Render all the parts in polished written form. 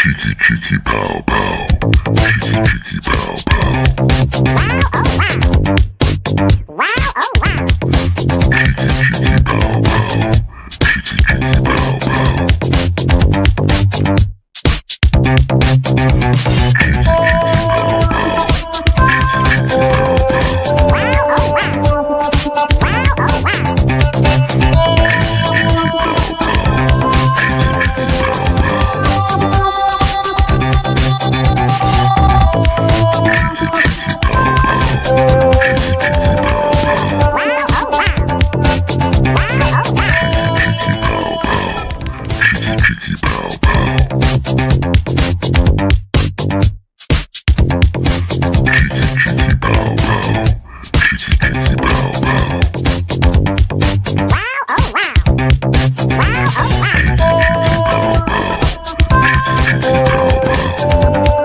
Cheeky, cheeky, pow, pow. Cheeky, cheeky, pow, pow. Wow, oh wow. Wow, oh wow. Cheeky, cheeky, pow, pow. Cheeky, cheeky, pow, pow. Cheeky, cheeky, pow, pow. Cheeky, cheeky, pow, pow. Wow, oh wow. Wow, oh wow. Cheeky, cheeky, pow, pow. Cheeky, cheeky, pow, pow. Cheeky, cheeky, pow, pow. Cheeky, cheeky, pow, pow. Wow, oh wow. Wow, oh wow. Cheeky, pow, pow. Cheeky, cheeky, pow, pow. Cheeky, cheeky, pow, pow. Cheeky, cheeky, pow, pow. Wow, oh wow. Wow, oh wow. Cheeky, cheeky, pow, pow. Cheeky, cheeky, pow,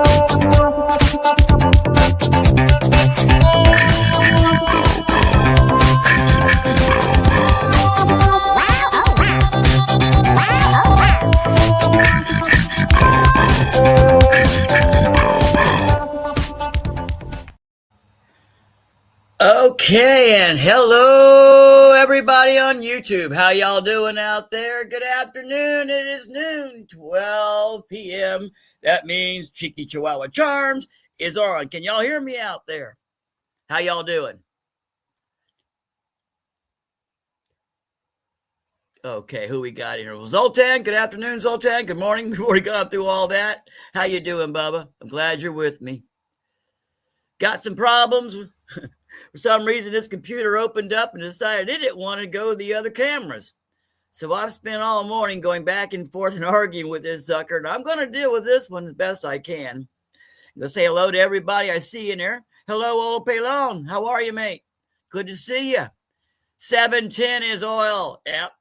pow. Cheeky, cheeky, pow, pow. Cheeky, cheeky, pow, pow. Wow, oh wow. Wow, oh wow. Cheeky, cheeky, pow, pow. Cheeky, cheeky, pow, pow. Okay, and hello everybody on YouTube. How y'all doing out there? Good afternoon. It is noon, 12 p.m. That means Cheeky Chihuahua Charms is on. Can y'all hear me out there? How y'all doing? Okay, who we got here? Well, Zoltan, good afternoon, Zoltan. Good morning. We've already gone through all that. How you doing, Bubba? I'm glad you're with me. Got some problems? For some reason, this computer opened up and decided it didn't want to go to the other cameras. So I've spent all morning going back and forth and arguing with this sucker, and I'm going to deal with this one as best I can. I'm going to say hello to everybody I see in there. Hello, old Pelon. How are you, mate? Good to see you. 710 is oil. Yep,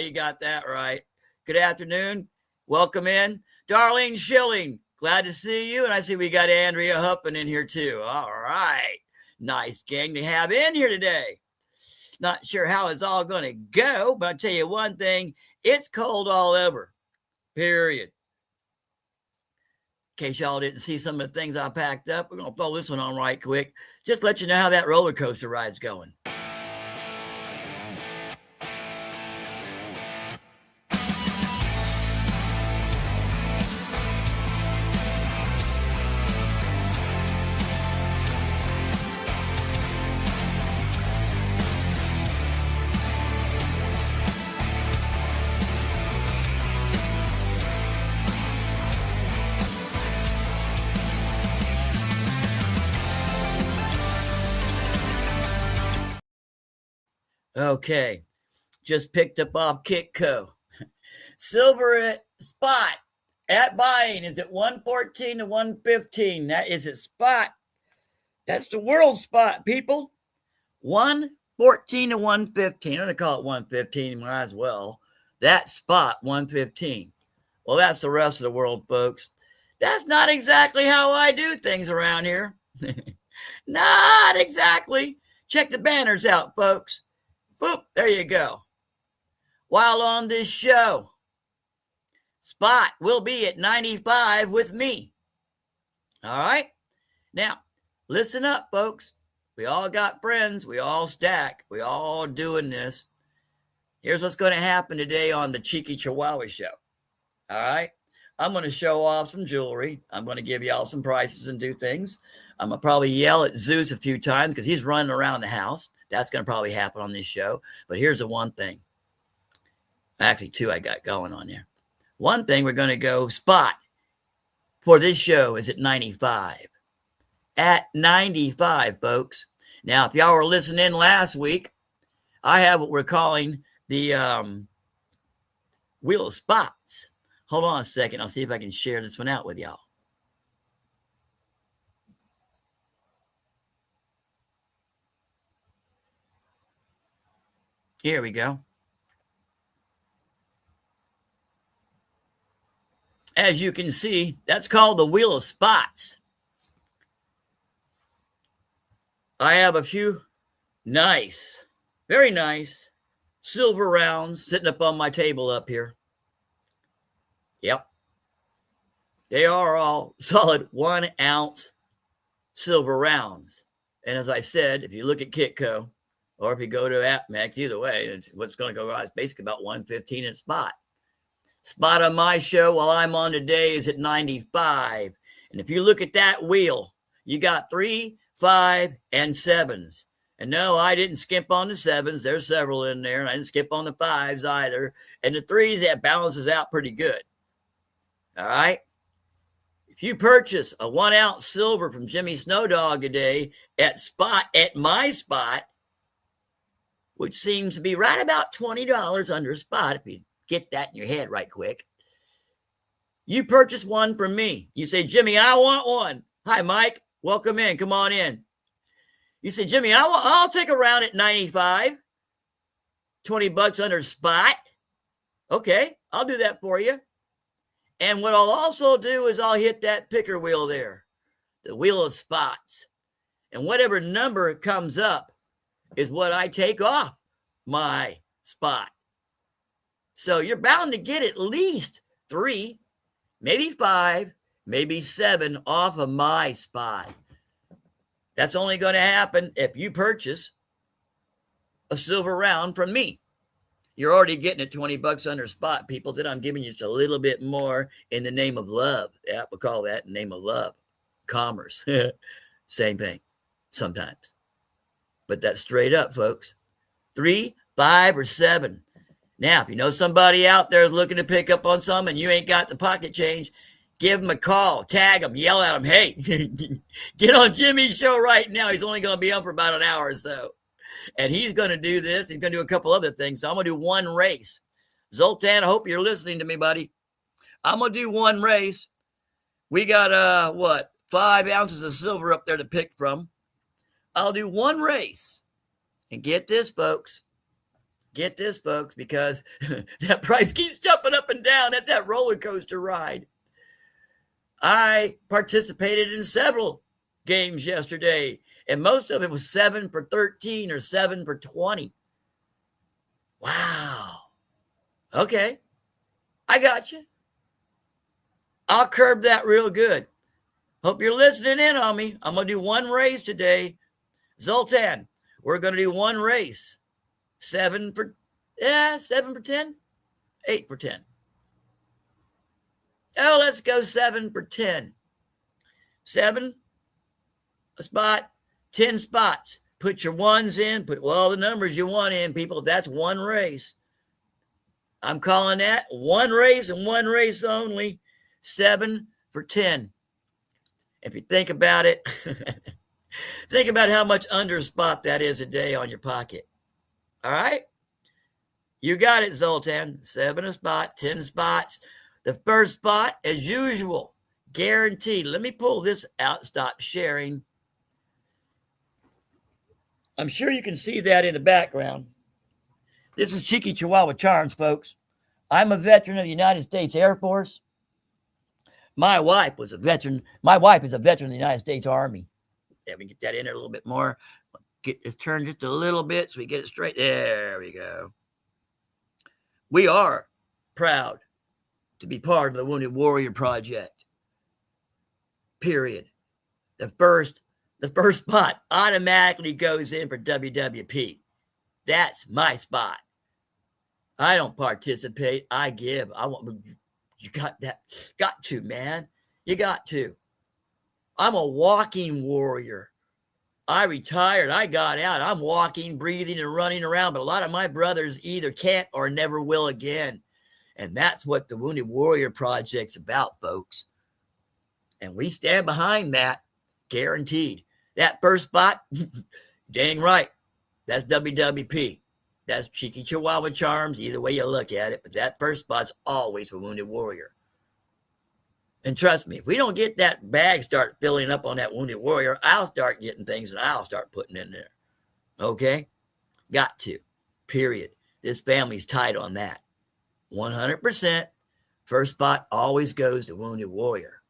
you got that right. Good afternoon. Welcome in. Darlene Schilling, glad to see you. And I see we got Andrea Huppen in here too. All right. Nice gang to have in here today. Not sure how it's all going to go, but I'll tell you one thing. It's cold all over. Period. In case y'all didn't see some of the things I packed up, we're going to throw this one on right quick. Just let you know how that roller coaster ride's going. Okay, just picked up off Kitco. Silver spot at buying is at 114 to 115. That is a spot. That's the world spot, people. 114 to 115. I'm going to call it 115. Might as well. That spot, 115. Well, that's the rest of the world, folks. That's not exactly how I do things around here. Not exactly. Check the banners out, folks. Boop, there you go. While on this show, spot will be at 95 with me. All right? Now, listen up, folks. We all got friends. We all stack. We all doing this. Here's what's going to happen today on the Cheeky Chihuahua Show. All right? I'm going to show off some jewelry. I'm going to give y'all some prices and do things. I'm going to probably yell at Zeus a few times because he's running around the house. That's going to probably happen on this show. But here's the one thing. Actually, two I got going on there. One thing we're going to go spot for this show is at 95. At 95, folks. Now, if y'all were listening in last week, I have what we're calling the Wheel of Spots. Hold on a second. I'll see if I can share this one out with y'all. Here we go. As you can see, that's called the Wheel of Spots. I have a few nice, very nice silver rounds sitting up on my table up here. Yep. They are all solid 1 ounce silver rounds. And as I said, if you look at Kitco or if you go to AppMax, either way, it's what's going to go out is basically about 115 in spot. Spot on my show while I'm on today is at 95. And if you look at that wheel, you got 3, 5, and 7s. And no, I didn't skip on the 7s. There's several in there. And I didn't skip on the 5s either. And the 3s, that balances out pretty good. All right. If you purchase a 1 ounce silver from Jimmy Snowdog today at my spot, which seems to be right about $20 under spot, if you get that in your head right quick. You purchase one from me. You say, Jimmy, I want one. Hi, Mike. Welcome in. Come on in. You say, Jimmy, I'll take a round at 95. $20 under spot. Okay, I'll do that for you. And what I'll also do is I'll hit that picker wheel there, the wheel of spots. And whatever number comes up is what I take off my spot. So you're bound to get at least 3, maybe 5, maybe 7 off of my spot. That's only going to happen if you purchase a silver round from me. You're already getting it $20 under spot, people. Then I'm giving you just a little bit more in the name of love. Yeah, we'll call that in the name of love. Commerce. Same thing sometimes. But that's straight up, folks. 3, 5, or 7. Now, if you know somebody out there is looking to pick up on some and you ain't got the pocket change, give them a call, tag them, yell at them, hey, get on Jimmy's show right now. He's only going to be on for about an hour or so. And he's going to do this. He's going to do a couple other things. So I'm going to do one race. Zoltan, I hope you're listening to me, buddy. I'm going to do one race. We got, 5 ounces of silver up there to pick from. I'll do one race. And get this, folks. Get this, folks, because that price keeps jumping up and down. That's that Rollercoaster Ride. I participated in several games yesterday, and most of it was 7 for 13 or 7 for 20. Wow. Okay. I got you. I'll curb that real good. Hope you're listening in on me. I'm going to do one race today. Zoltan, we're going to do one race. 7 for 10, 8 for 10. Oh, let's go 7 for 10. 7, a spot, 10 spots. Put your ones in, put all the numbers you want in, people. That's one race. I'm calling that one race and one race only. 7 for 10. If you think about it, think about how much under a spot that is a day on your pocket. All right? You got it, Zoltan. 7 a spot, 10 spots. The first spot, as usual, guaranteed. Let me pull this out, stop sharing. I'm sure you can see that in the background. This is Cheeky Chihuahua Charms, folks. I'm a veteran of the United States Air Force. My wife is a veteran of the United States Army. Yeah, we get that in there a little bit more. Get it turned just a little bit so we get it straight. There we go. We are proud to be part of the Wounded Warrior Project. Period. The first spot automatically goes in for WWP. That's my spot. I don't participate. I give. You got that. Got to, man. You got to. I'm a walking warrior. I retired. I got out. I'm walking, breathing, and running around. But a lot of my brothers either can't or never will again. And that's what the Wounded Warrior Project's about, folks. And we stand behind that, guaranteed. That first spot, dang right. That's WWP. That's Cheeky Chihuahua Charms, either way you look at it. But that first spot's always for Wounded Warrior. And trust me, if we don't get that bag start filling up on that Wounded Warrior, I'll start getting things and I'll start putting in there. Okay? Got to. Period. This family's tight on that. 100%. First spot always goes to Wounded Warrior.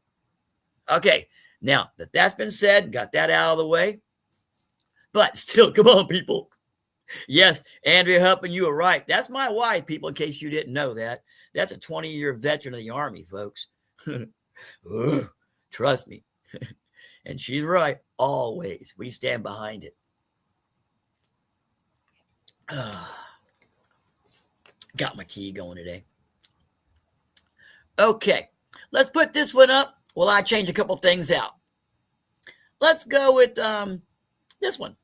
Okay. Now, that's been said, got that out of the way. But still, come on, people. Yes, Andrea Huppin, you were right. That's my wife, people, in case you didn't know that. That's a 20-year veteran of the Army, folks. Ugh, trust me. And she's right, always. We stand behind it. Got my tea going today. Okay, let's put this one up while I change a couple things out. Let's go with this one.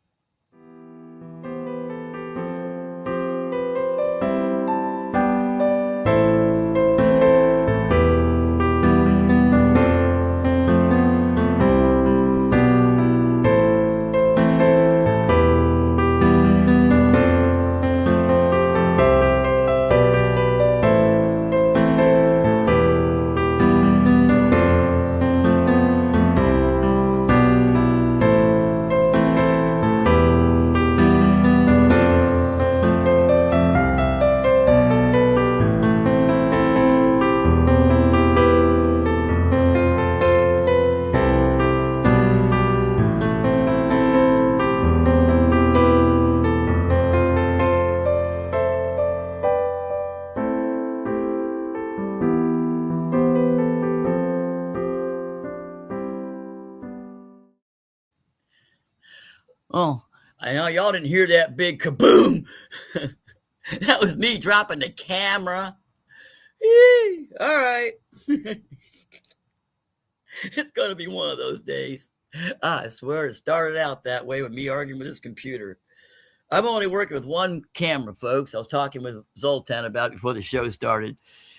Oh, I know y'all didn't hear that big kaboom. That was me dropping the camera. Yee, all right. It's going to be one of those days. I swear it started out that way with me arguing with this computer. I'm only working with one camera, folks. I was talking with Zoltan about it before the show started.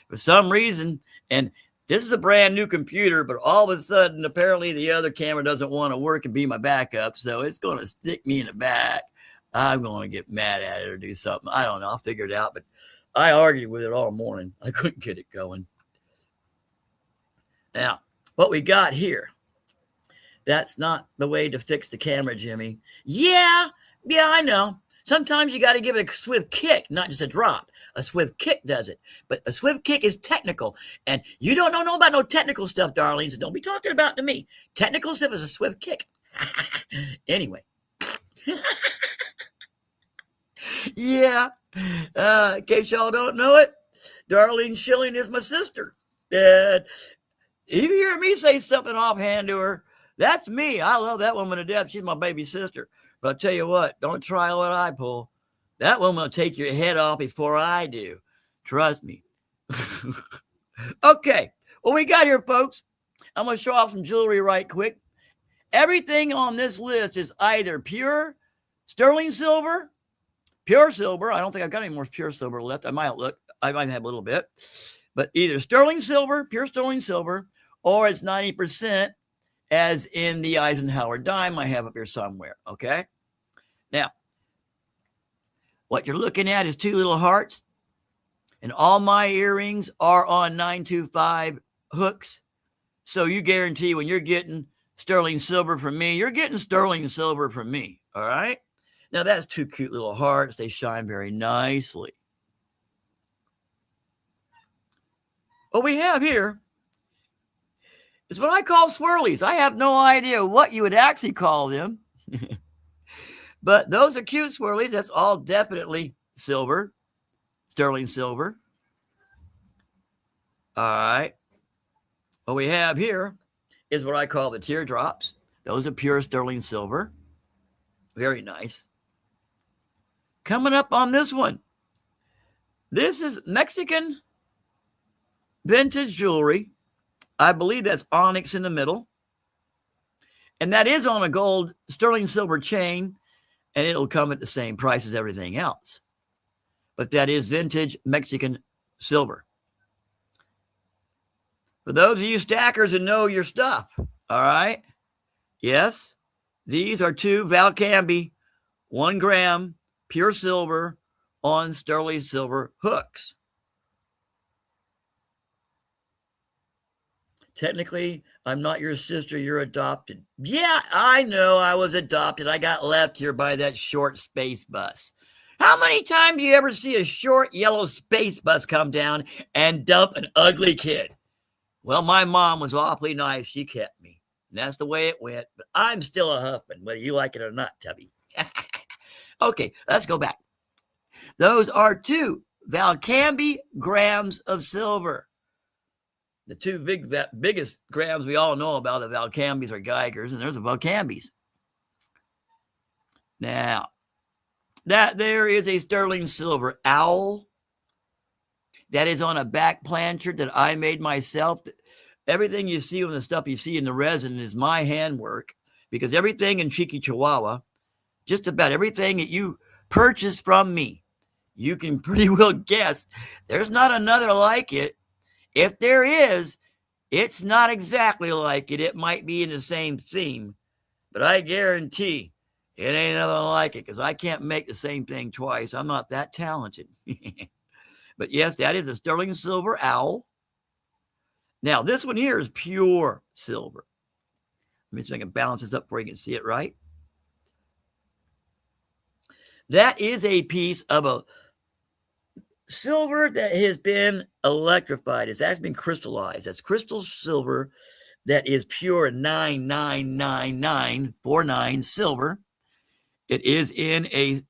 For some reason, and this is a brand new computer, but all of a sudden, apparently the other camera doesn't want to work and be my backup, so it's going to stick me in the back. I'm going to get mad at it or do something. I don't know. I'll figure it out, but I argued with it all morning. I couldn't get it going. Now, what we got here, that's not the way to fix the camera, Jimmy. Yeah, I know. Sometimes you got to give it a swift kick, not just a drop. A swift kick does it. But a swift kick is technical. And you don't know about no technical stuff, darling, so don't be talking about to me. Technical stuff is a swift kick. Anyway. Yeah. In case y'all don't know it, Darlene Schilling is my sister. And if you hear me say something offhand to her, that's me. I love that woman to death. She's my baby sister. But I'll tell you what, don't try what I pull. That woman will take your head off before I do. Trust me. Okay, what we got here, folks? I'm going to show off some jewelry right quick. Everything on this list is either pure sterling silver, pure silver. I don't think I've got any more pure silver left. I might have a little bit. But either sterling silver, pure sterling silver, or it's 90%. As in the Eisenhower dime I have up here somewhere, okay? Now, what you're looking at is two little hearts, and all my earrings are on 925 hooks, so you guarantee when you're getting sterling silver from me, you're getting sterling silver from me, all right? Now, that's two cute little hearts. They shine very nicely. What we have here is what I call swirlies. I have no idea what you would actually call them. But those are cute swirlies. That's all definitely silver, sterling silver. All right. What we have here is what I call the teardrops. Those are pure sterling silver. Very nice. Coming up on this one. This is Mexican vintage jewelry. I believe that's onyx in the middle. And that is on a gold sterling silver chain, and it'll come at the same price as everything else. But that is vintage Mexican silver. For those of you stackers who know your stuff, all right? Yes, these are two Valcambi 1 gram pure silver on sterling silver hooks. Technically, I'm not your sister. You're adopted. Yeah, I know I was adopted. I got left here by that short space bus. How many times do you ever see a short yellow space bus come down and dump an ugly kid? Well, my mom was awfully nice. She kept me. And that's the way it went. But I'm still a Huffman, whether you like it or not, Tubby. Okay, let's go back. Those are 2 Valcambi grams of silver. The two biggest grams we all know about, the Valcambis or Geigers, and there's the Valcambis. Now, that there is a sterling silver owl that is on a back plancher that I made myself. Everything you see on the stuff you see in the resin is my handwork, because everything in Cheeky Chihuahua, just about everything that you purchase from me, you can pretty well guess there's not another like it. If there is, it's not exactly like it. It might be in the same theme, but I guarantee it ain't another like it, because I can't make the same thing twice. I'm not that talented. But yes, that is a sterling silver owl. Now, this one here is pure silver. Let me see if I can balance this up before you can see it right. That is a piece of a silver that has been electrified. It's actually been crystallized. That's crystal silver that is pure 9999949 silver. It is in a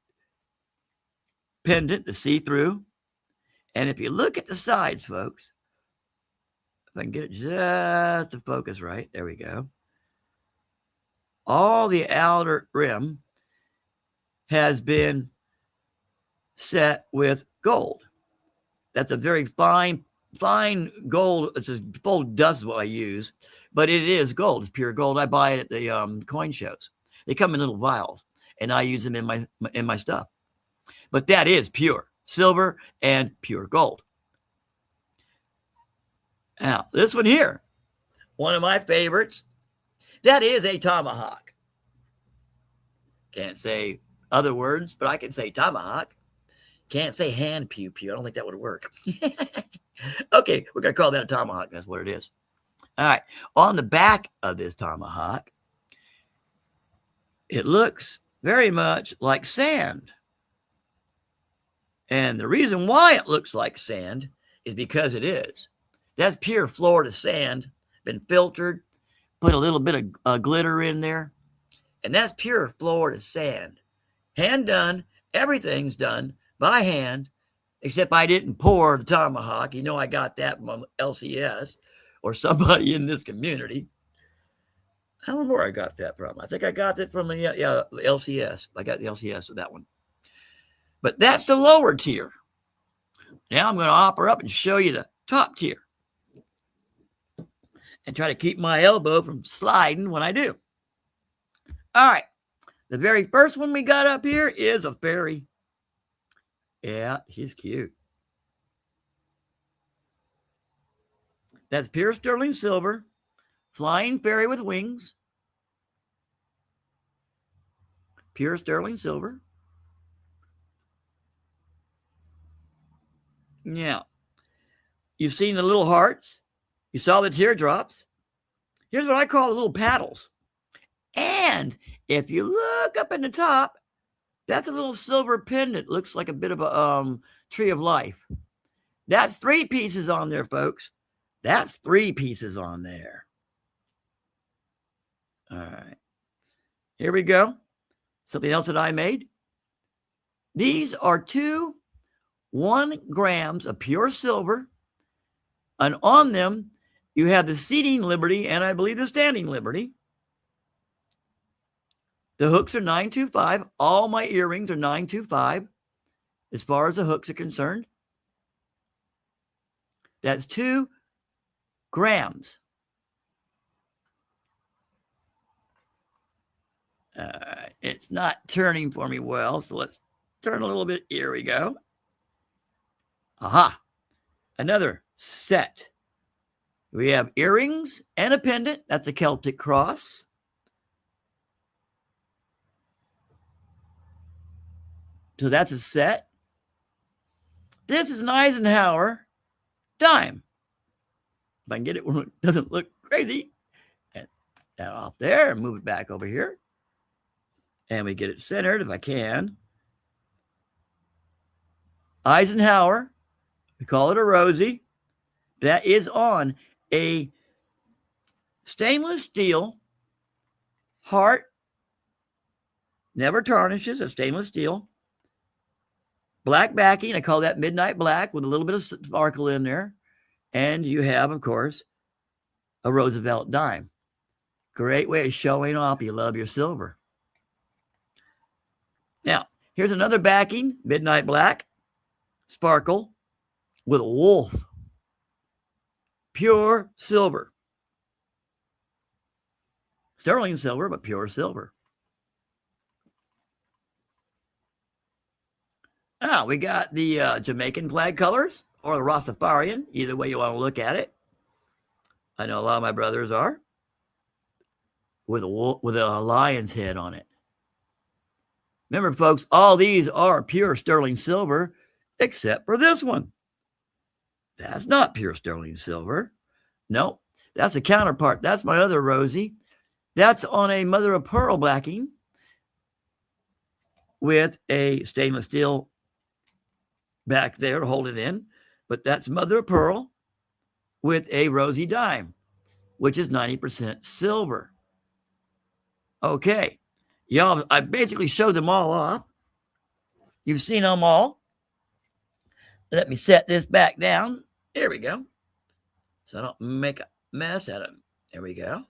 pendant, the see-through. And if you look at the sides, folks, if I can get it just to focus right, there we go. All the outer rim has been set with gold. That's a very fine gold. It's a full dust what I use, but it is gold. It's pure gold. I buy it at the coin shows. They come in little vials, and I use them in my stuff. But that is pure silver and pure gold. Now, this one here, one of my favorites, that is a tomahawk. Can't say other words, but I can say tomahawk. Can't say hand pew pew. I don't think that would work. Okay, we're going to call that a tomahawk. That's what it is. All right. On the back of this tomahawk, it looks very much like sand. And the reason why it looks like sand is because it is. That's pure Florida sand, been filtered, put a little bit of glitter in there, and that's pure Florida sand. Hand done. Everything's done by hand, except I didn't pour the tomahawk. You know, I got that from LCS or somebody in this community. I don't know where I got that from. I think I got it from the LCS. I got the LCS of that one. But that's the lower tier. Now I'm going to offer up and show you the top tier and try to keep my elbow from sliding when I do. All right. The very first one we got up here is a fairy. Yeah, she's cute. That's pure sterling silver, flying fairy with wings. Pure sterling silver. Now, you've seen the little hearts. You saw the teardrops. Here's what I call the little paddles. And if you look up in the top, that's a little silver pendant. Looks like a bit of a tree of life. That's 3 pieces on there, folks. That's 3 pieces on there. All right. Here we go. Something else that I made. These are 2 1 grams of pure silver. And on them, you have the seating liberty and I believe the standing liberty. The hooks are 925. All my earrings are 925 as far as the hooks are concerned. That's 2 grams. It's not turning for me well, so let's turn a little bit. Here we go. Aha. Another set. We have earrings and a pendant. That's a Celtic cross. So that's a set. This is an Eisenhower dime. If I can get it where it doesn't look crazy. And that off there and move it back over here. And we get it centered if I can. Eisenhower. We call it a Rosie. That is on a stainless steel heart. Never tarnishes, a stainless steel. Black backing. I call that midnight black with a little bit of sparkle in there. And you have, of course, a Roosevelt dime. Great way of showing off you love your silver. Now, here's another backing, midnight black, sparkle, with a wolf. Pure silver. Sterling silver, but pure silver. We got the Jamaican flag colors or the Rastafarian, either way you want to look at it. I know a lot of my brothers are. With a lion's head on it. Remember, folks, all these are pure sterling silver, except for this one. That's not pure sterling silver. No, that's a counterpart. That's my other Rosie. That's on a mother of pearl backing with a stainless steel back there to hold it in. But that's mother of pearl with a Rosie dime, which is 90% silver. Okay. Y'all, I basically showed them all off. You've seen them all. Let me set this back down. There we go. So I don't make a mess out of them. There we go.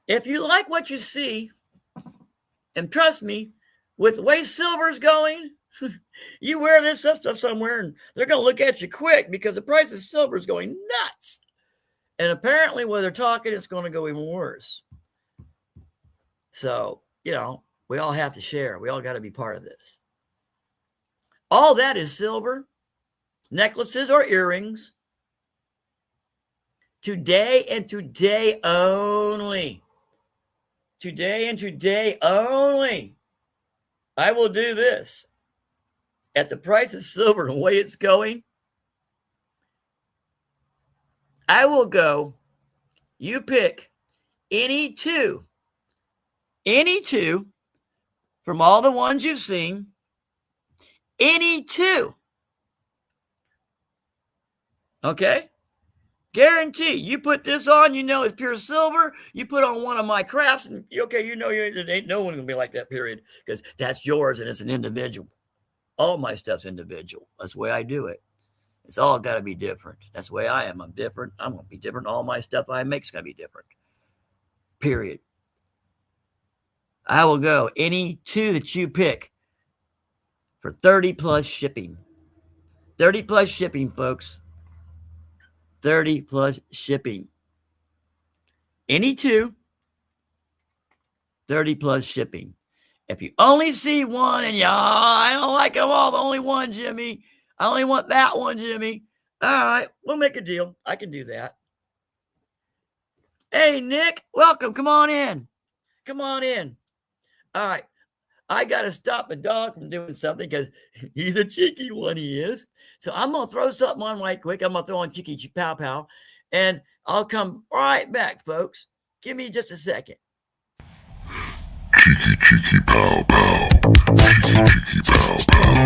If you like what you see, and trust me, with the way silver's going, you wear this stuff somewhere and they're going to look at you quick because the price of silver is going nuts. And apparently, when they're talking, it's going to go even worse. So, we all have to share. We all got to be part of this. All that is silver, necklaces or earrings, today and today only. Today and today only. I will do this. At the price of silver, the way it's going, I will go, you pick any two from all the ones you've seen, any two. Okay? Guarantee. You put this on, it's pure silver. You put on one of my crafts, and okay, there ain't no one going to be like that, period, because that's yours and it's an individual. All my stuff's individual. That's the way I do it. It's all got to be different. That's the way I am. I'm different. I'm going to be different. All my stuff I make is going to be different. Period. I will go any two that you pick for 30 plus shipping. 30 plus shipping, folks. 30 plus shipping. Any two, 30 plus shipping. If you only see one and I don't like them all, the only one, Jimmy. I only want that one, Jimmy. All right, we'll make a deal. I can do that. Hey, Nick, welcome. Come on in. Come on in. All right. I got to stop a dog from doing something because he's a cheeky one, he is. So I'm going to throw something on right quick. I'm going to throw on Cheeky Pow Pow, and I'll come right back, folks. Give me just a second. Cheeky Pow Pow. Cheeky Pow Pow.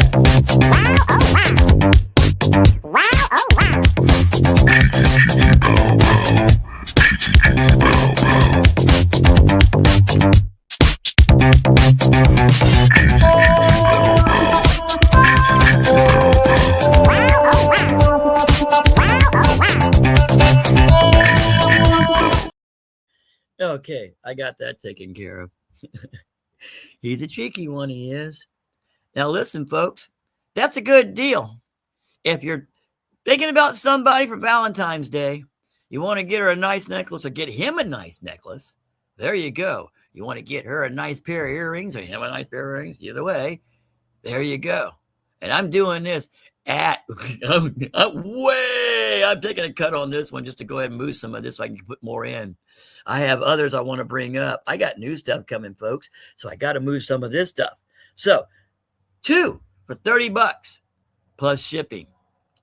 Wow, oh wow. Wow, oh wow. Cheeky Pow Pow. Cheeky Pow Pow. Okay, I got that taken care of. He's a cheeky one, he is. Now listen, folks, that's a good deal. If you're thinking about somebody for Valentine's Day, you want to get her a nice necklace or get him a nice necklace, there you go. You want to get her a nice pair of earrings or him a nice pair of earrings, either way, there you go. And I'm doing this I'm taking a cut on this one just to go ahead and move some of this so I can put more in. I have others I want to bring up. I got new stuff coming, folks, so I got to move some of this stuff. So 2 for $30 plus shipping.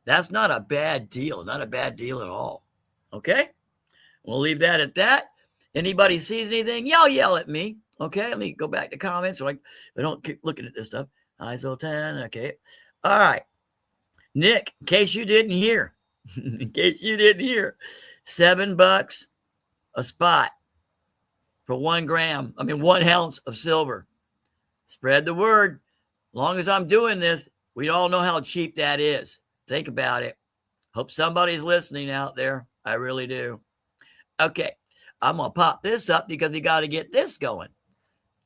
That's not a bad deal. Not a bad deal at all. Okay? We'll leave that at that. Anybody sees anything, y'all yell at me. Okay? Let me go back to comments so I don't keep looking at this stuff. ISO 10. Okay. All right. Nick, in case you didn't hear, $7 a spot for 1 ounce of silver. Spread the word. As long as I'm doing this, we all know how cheap that is. Think about it. Hope somebody's listening out there. I really do. Okay, I'm going to pop this up because we got to get this going.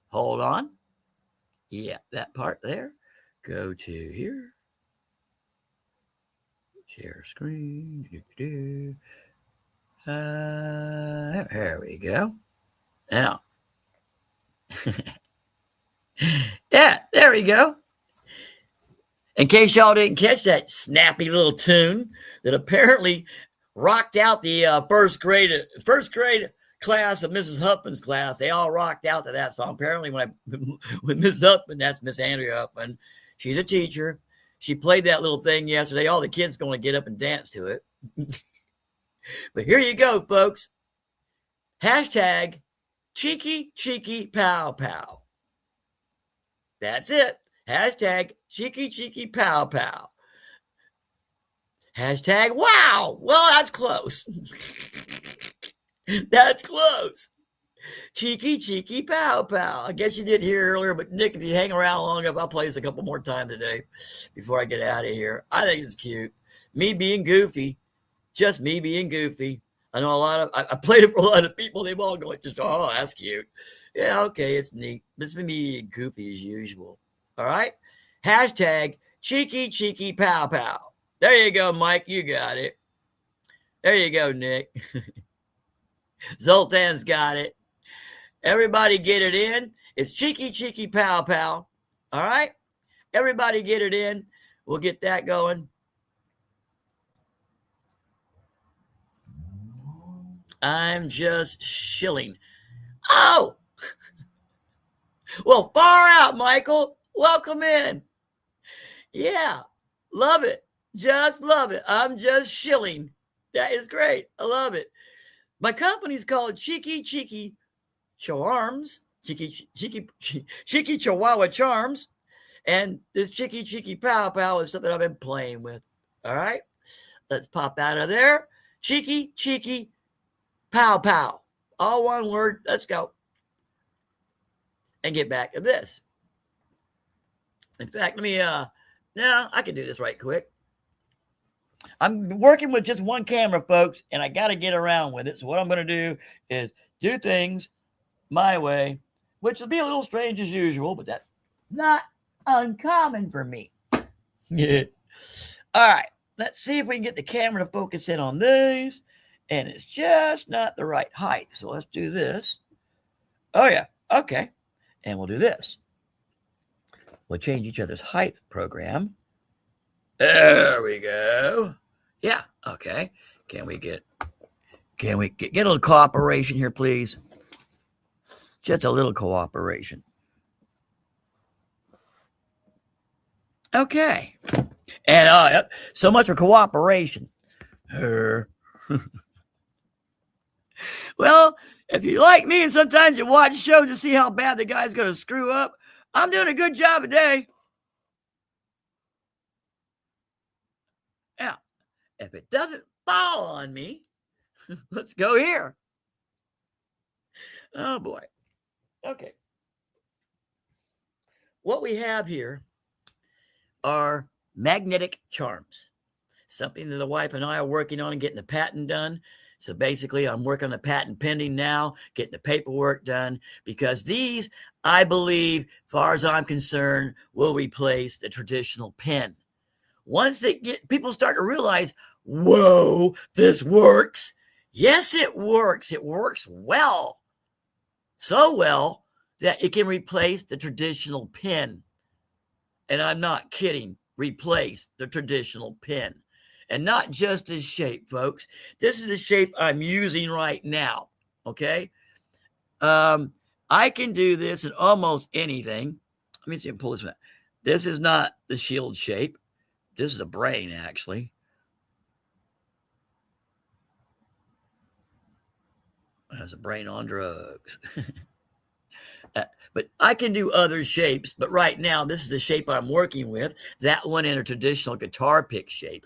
Hold on. Yeah, that part there. Go to here. Share screen. There we go. Now, yeah, there we go. In case y'all didn't catch that snappy little tune that apparently rocked out the first grade class of Mrs. Huffman's class, they all rocked out to that song. Apparently, when Mrs. Huffman, that's Miss Andrea Huffman, she's a teacher. She played that little thing yesterday. All the kids going to get up and dance to it. But here you go, folks. Hashtag cheeky, cheeky, pow, pow. That's it. Hashtag cheeky, cheeky, pow, pow. Hashtag wow. Well, that's close. That's close. Cheeky, cheeky, pow, pow. I guess you did hear earlier, but Nick, if you hang around long enough, I'll play this a couple more times today before I get out of here. I think it's cute. Me being goofy. Just me being goofy. I know I played it for a lot of people. They've all going, just, oh, that's cute. Yeah, okay, it's neat. This is me goofy as usual. All right? Hashtag cheeky, cheeky, pow, pow. There you go, Mike. You got it. There you go, Nick. Zoltan's got it. Everybody get it in. It's cheeky, cheeky, pow, pow. All right? Everybody get it in. We'll get that going. I'm just shilling. Oh! Well, far out, Michael. Welcome in. Yeah, love it. Just love it. I'm just shilling. That is great. I love it. My company's called Cheeky Cheeky Charms. Cheeky Chihuahua Charms. And this Cheeky Cheeky Pow Pow is something I've been playing with. All right? Let's pop out of there. Cheeky Cheeky Pow Pow. All one word. Let's go. And get back to this. In fact, let me, now I can do this right quick. I'm working with just one camera, folks, and I got to get around with it. So what I'm going to do is do things my way, which will be a little strange as usual, but that's not uncommon for me. Yeah. All right. Let's see if we can get the camera to focus in on these. And it's just not the right height. So let's do this. Oh, yeah. Okay. And we'll do this. We'll change each other's height program. There we go. Yeah. Okay. Can we get a little cooperation here, please? Just a little cooperation. Okay. And so much for cooperation. Well, if you like me and sometimes you watch shows to see how bad the guy's going to screw up, I'm doing a good job today. Yeah. If it doesn't fall on me, let's go here. Oh, boy. Okay. What we have here are magnetic charms. Something that the wife and I are working on and getting the patent done. So basically, I'm working on the patent pending now, getting the paperwork done, because these, I believe, as far as I'm concerned, will replace the traditional pen. Once people start to realize, whoa, this works. Yes, it works. It works well. So well that it can replace the traditional pen. And I'm not kidding. Replace the traditional pen. And not just this shape, folks. This is the shape I'm using right now. Okay? I can do this in almost anything. Let me see if I can pull this one out. This is not the shield shape. This is a brain, actually. That's a brain on drugs. But I can do other shapes. But right now, this is the shape I'm working with. That one in a traditional guitar pick shape.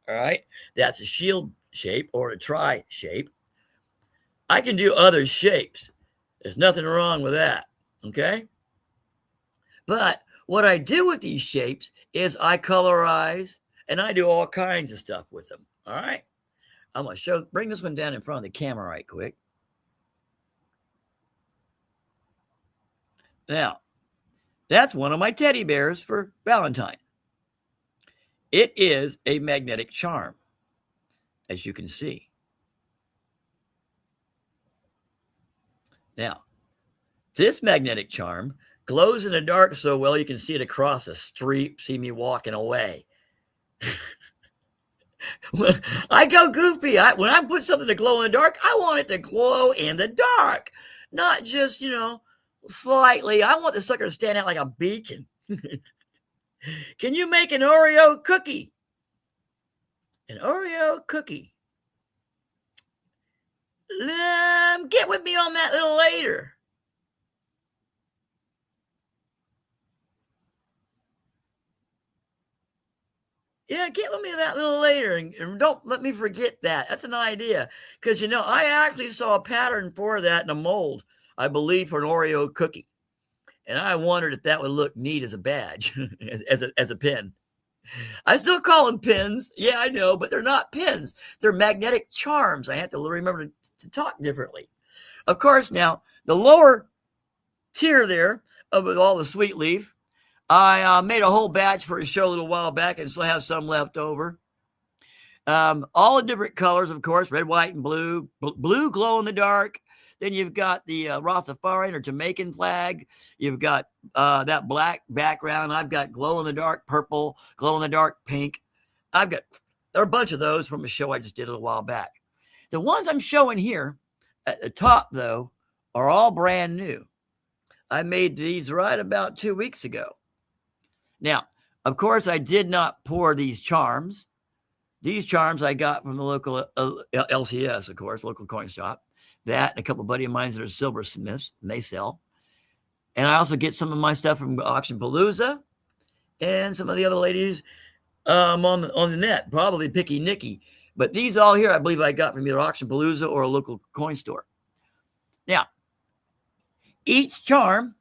All right. That's a shield shape or a tri shape. I can do other shapes. There's nothing wrong with that. Okay. But what I do with these shapes is I colorize and I do all kinds of stuff with them. All right. I'm going to bring this one down in front of the camera right quick. Now, that's one of my teddy bears for Valentine. It is a magnetic charm, as you can see. Now, this magnetic charm glows in the dark so well you can see it across the street, see me walking away. I go goofy. When I put something to glow in the dark, I want it to glow in the dark, not just, slightly. I want the sucker to stand out like a beacon. Can you make an Oreo cookie? An Oreo cookie. Get with me on that a little later. Yeah, get with me that a little later, and don't let me forget that. That's an idea. Because, I actually saw a pattern for that in a mold, I believe, for an Oreo cookie. And I wondered if that would look neat as a badge, as a pin. I still call them pins. Yeah, I know, but they're not pins. They're magnetic charms. I have to remember to talk differently. Of course, now, the lower tier there of all the sweet leaf, I made a whole batch for a show a little while back and still have some left over. All the different colors, of course, red, white, and blue. Blue glow in the dark. Then you've got the Rastafarian or Jamaican flag. You've got that black background. I've got glow in the dark purple, glow in the dark pink. There are a bunch of those from a show I just did a little while back. The ones I'm showing here at the top, though, are all brand new. I made these right about 2 weeks ago. Now, of course, I did not pour these charms. These charms I got from the local LCS, of course, local coin shop. That and a couple of buddy of mine that are silversmiths, and they sell. And I also get some of my stuff from Auction Palooza and some of the other ladies on the net, probably Picky Nicky. But these all here, I believe I got from either Auction Palooza or a local coin store. Now, each charm,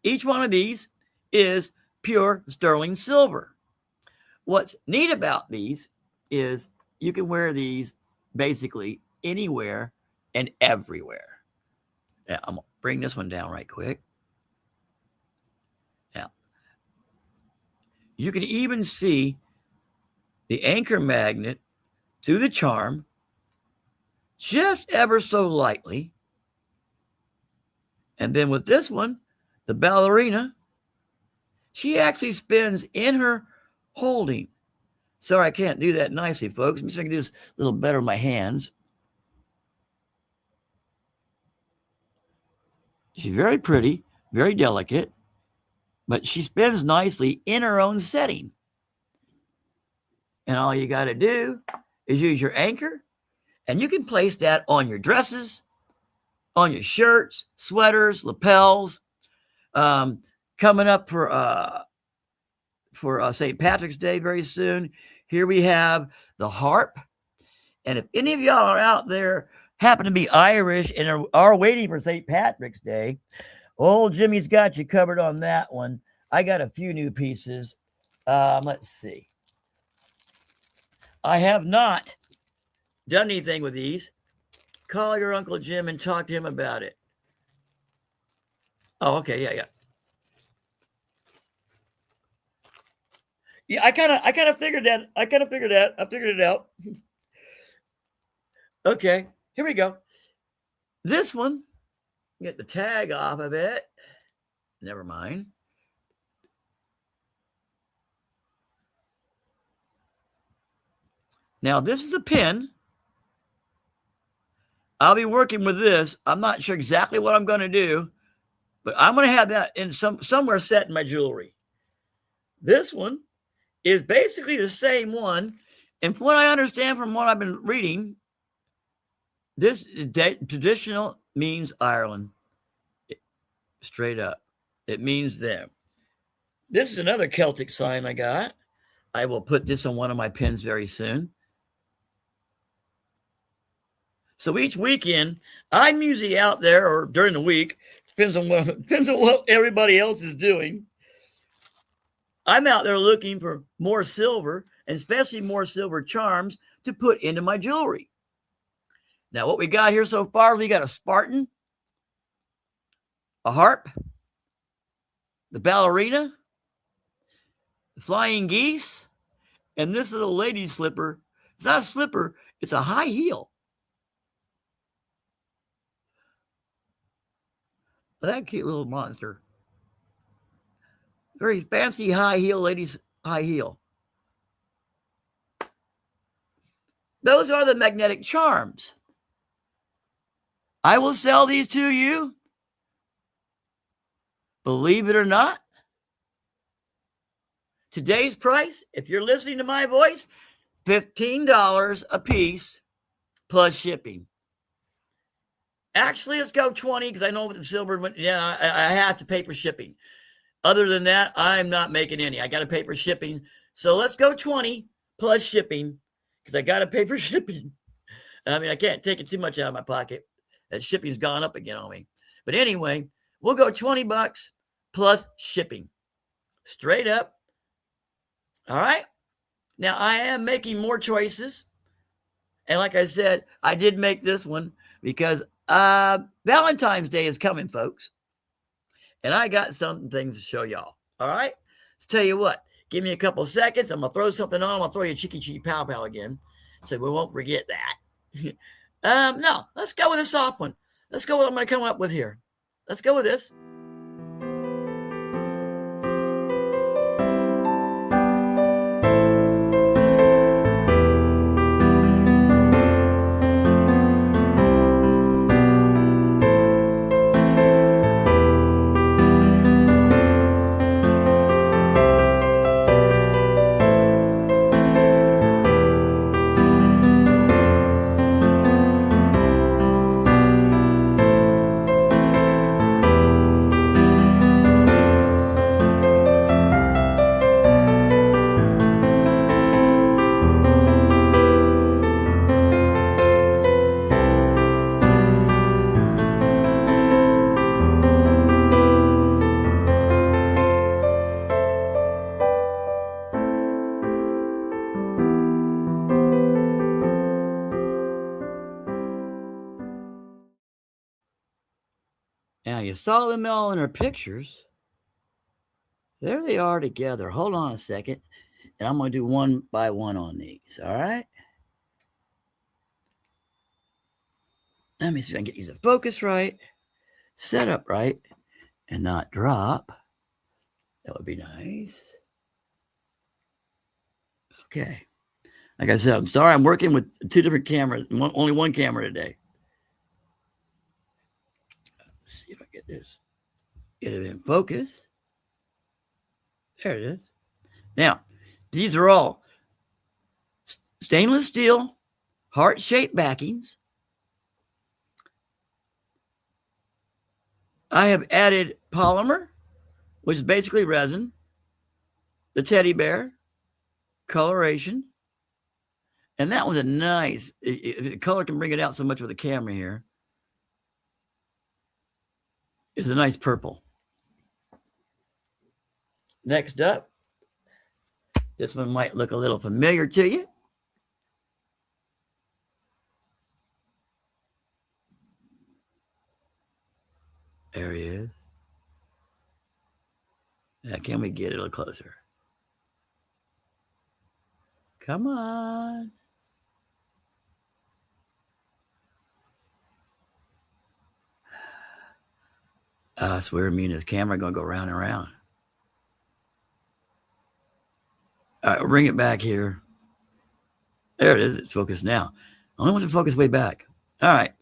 each one of these is pure sterling silver. What's neat about these is you can wear these basically anywhere and everywhere. Now, I'm going to bring this one down right quick. Now, you can even see the anchor magnet through the charm just ever so lightly. And then with this one, the ballerina, she actually spins in her holding. Sorry, I can't do that nicely, folks. I'm just going to do this a little better with my hands. She's very pretty, very delicate, but she spins nicely in her own setting. And all you got to do is use your anchor, and you can place that on your dresses, on your shirts, sweaters, lapels. Coming up for St. Patrick's Day very soon, here we have the harp. And if any of y'all are out there, happen to be Irish and are waiting for St. Patrick's Day, old Jimmy's got you covered on that one. I got a few new pieces. Let's see. I have not done anything with these. Call your Uncle Jim and talk to him about it. Oh, okay. Yeah. Yeah, I kind of figured that. I figured it out. Okay, here we go. This one, get the tag off of it. Never mind. Now, this is a pin. I'll be working with this. I'm not sure exactly what I'm going to do, but I'm going to have that in somewhere set in my jewelry. This one is basically the same one. And from what I understand from what I've been reading, this traditional means Ireland. Straight up. It means them. This is another Celtic sign I got. I will put this on one of my pins very soon. So each weekend, I'm usually out there, or during the week, depends on what everybody else is doing. I'm out there looking for more silver and especially more silver charms to put into my jewelry. Now, what we got here so far, we got a Spartan, a harp, the ballerina, the flying geese, and this little lady slipper. It's not a slipper, it's a high heel. That cute little monster. Very fancy high heel, ladies' high heel. Those are the magnetic charms. I will sell these to you. Believe it or not, today's price, if you're listening to my voice, $15 a piece plus shipping. Actually, let's go 20 because I know with the silver, I have to pay for shipping. Other than that, I'm not making any. I got to pay for shipping. So let's go 20 plus shipping because I got to pay for shipping. I mean, I can't take it too much out of my pocket. That shipping's gone up again on me. But anyway, we'll go $20 plus shipping. Straight up. All right. Now, I am making more choices. And like I said, I did make this one because Valentine's Day is coming, folks. And I got some things to show y'all. All right. Let's tell you what. Give me a couple seconds. I'm going to throw something on. I'm going to throw you a cheeky cheeky pow pow again. So we won't forget that. No, let's go with a soft one. Let's go with what I'm going to come up with here. Let's go with this. Now, you saw them all in our pictures. There they are together. Hold on a second. And I'm going to do one by one on these. All right. Let me see if I can get these to focus right, set up right, and not drop. That would be nice. Okay. Like I said, I'm sorry. I'm working with two different cameras. Only one camera today. Let's see if I get this. Get it in focus. There it is. Now, these are all stainless steel, heart-shaped backings. I have added polymer, which is basically resin, the teddy bear, coloration, and that was a nice, the color can bring it out so much with the camera here. It's a nice purple. Next up, this one might look a little familiar to you. There he is. Now, can we get it a little closer? Come on. I swear me and this camera are going to go round and round. All right, we'll bring it back here. There it is. It's focused now. Only wants to focus way back. All right.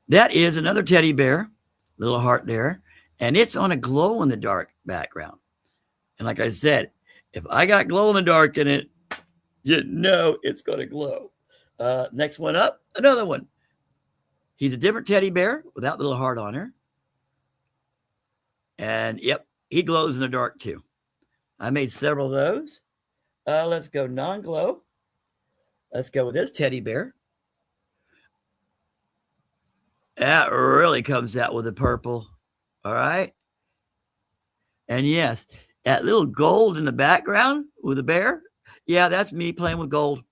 That is another teddy bear, little heart there, and it's on a glow-in-the-dark background. And like I said, if I got glow-in-the-dark in it, you know it's going to glow. Next one up, another one. He's a different teddy bear without the little heart on her. And, yep, he glows in the dark, too. I made several of those. Let's go non-glow. Let's go with this teddy bear. That really comes out with the purple. All right. And, yes, that little gold in the background with the bear Yeah, that's me playing with gold.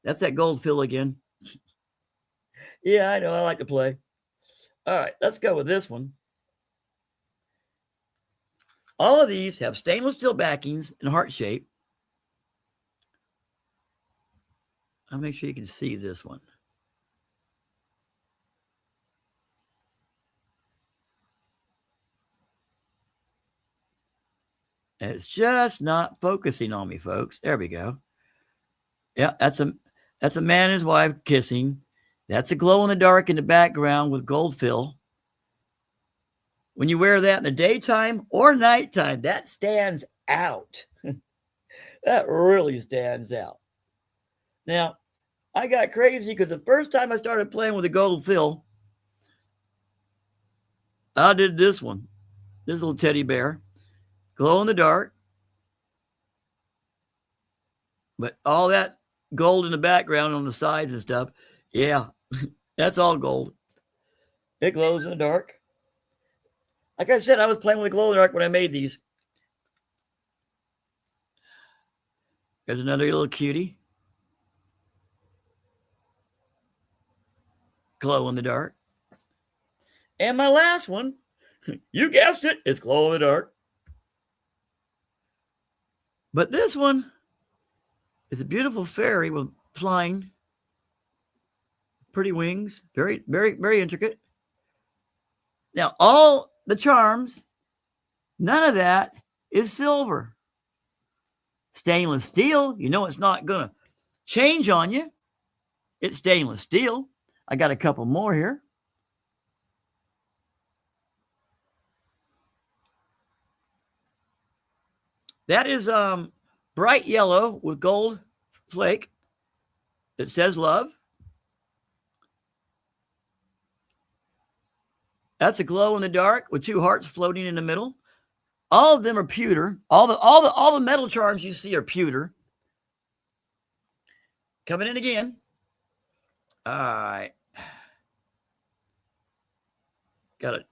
That's that gold fill again. Yeah, I know. I like to play. All right, let's go with this one. All of these have stainless steel backings in heart shape. I'll make sure you can see this one. And it's just not focusing on me, folks. There we go. Yeah, that's a man and his wife kissing. That's a glow in the dark in the background with gold fill. When you wear that in the daytime or nighttime, that stands out. That really stands out. Now, I got crazy because the first time I started playing with a gold fill, I did this one. This little teddy bear, glow in the dark. But all that gold in the background on the sides and stuff, yeah, that's all gold. It glows in the dark. Like I said, I was playing with the glow in the dark when I made these. There's another little cutie. Glow in the dark. And my last one, you guessed it, it's glow in the dark. But this one is a beautiful fairy with flying, pretty wings, very, very, very intricate. Now, all the charms, none of that is silver. Stainless steel, you know it's not going to change on you. It's stainless steel. I got a couple more here. That is bright yellow with gold flake. It says love. That's a glow in the dark with two hearts floating in the middle. All of them are pewter. All the metal charms you see are pewter. Coming in again. All right. Got it.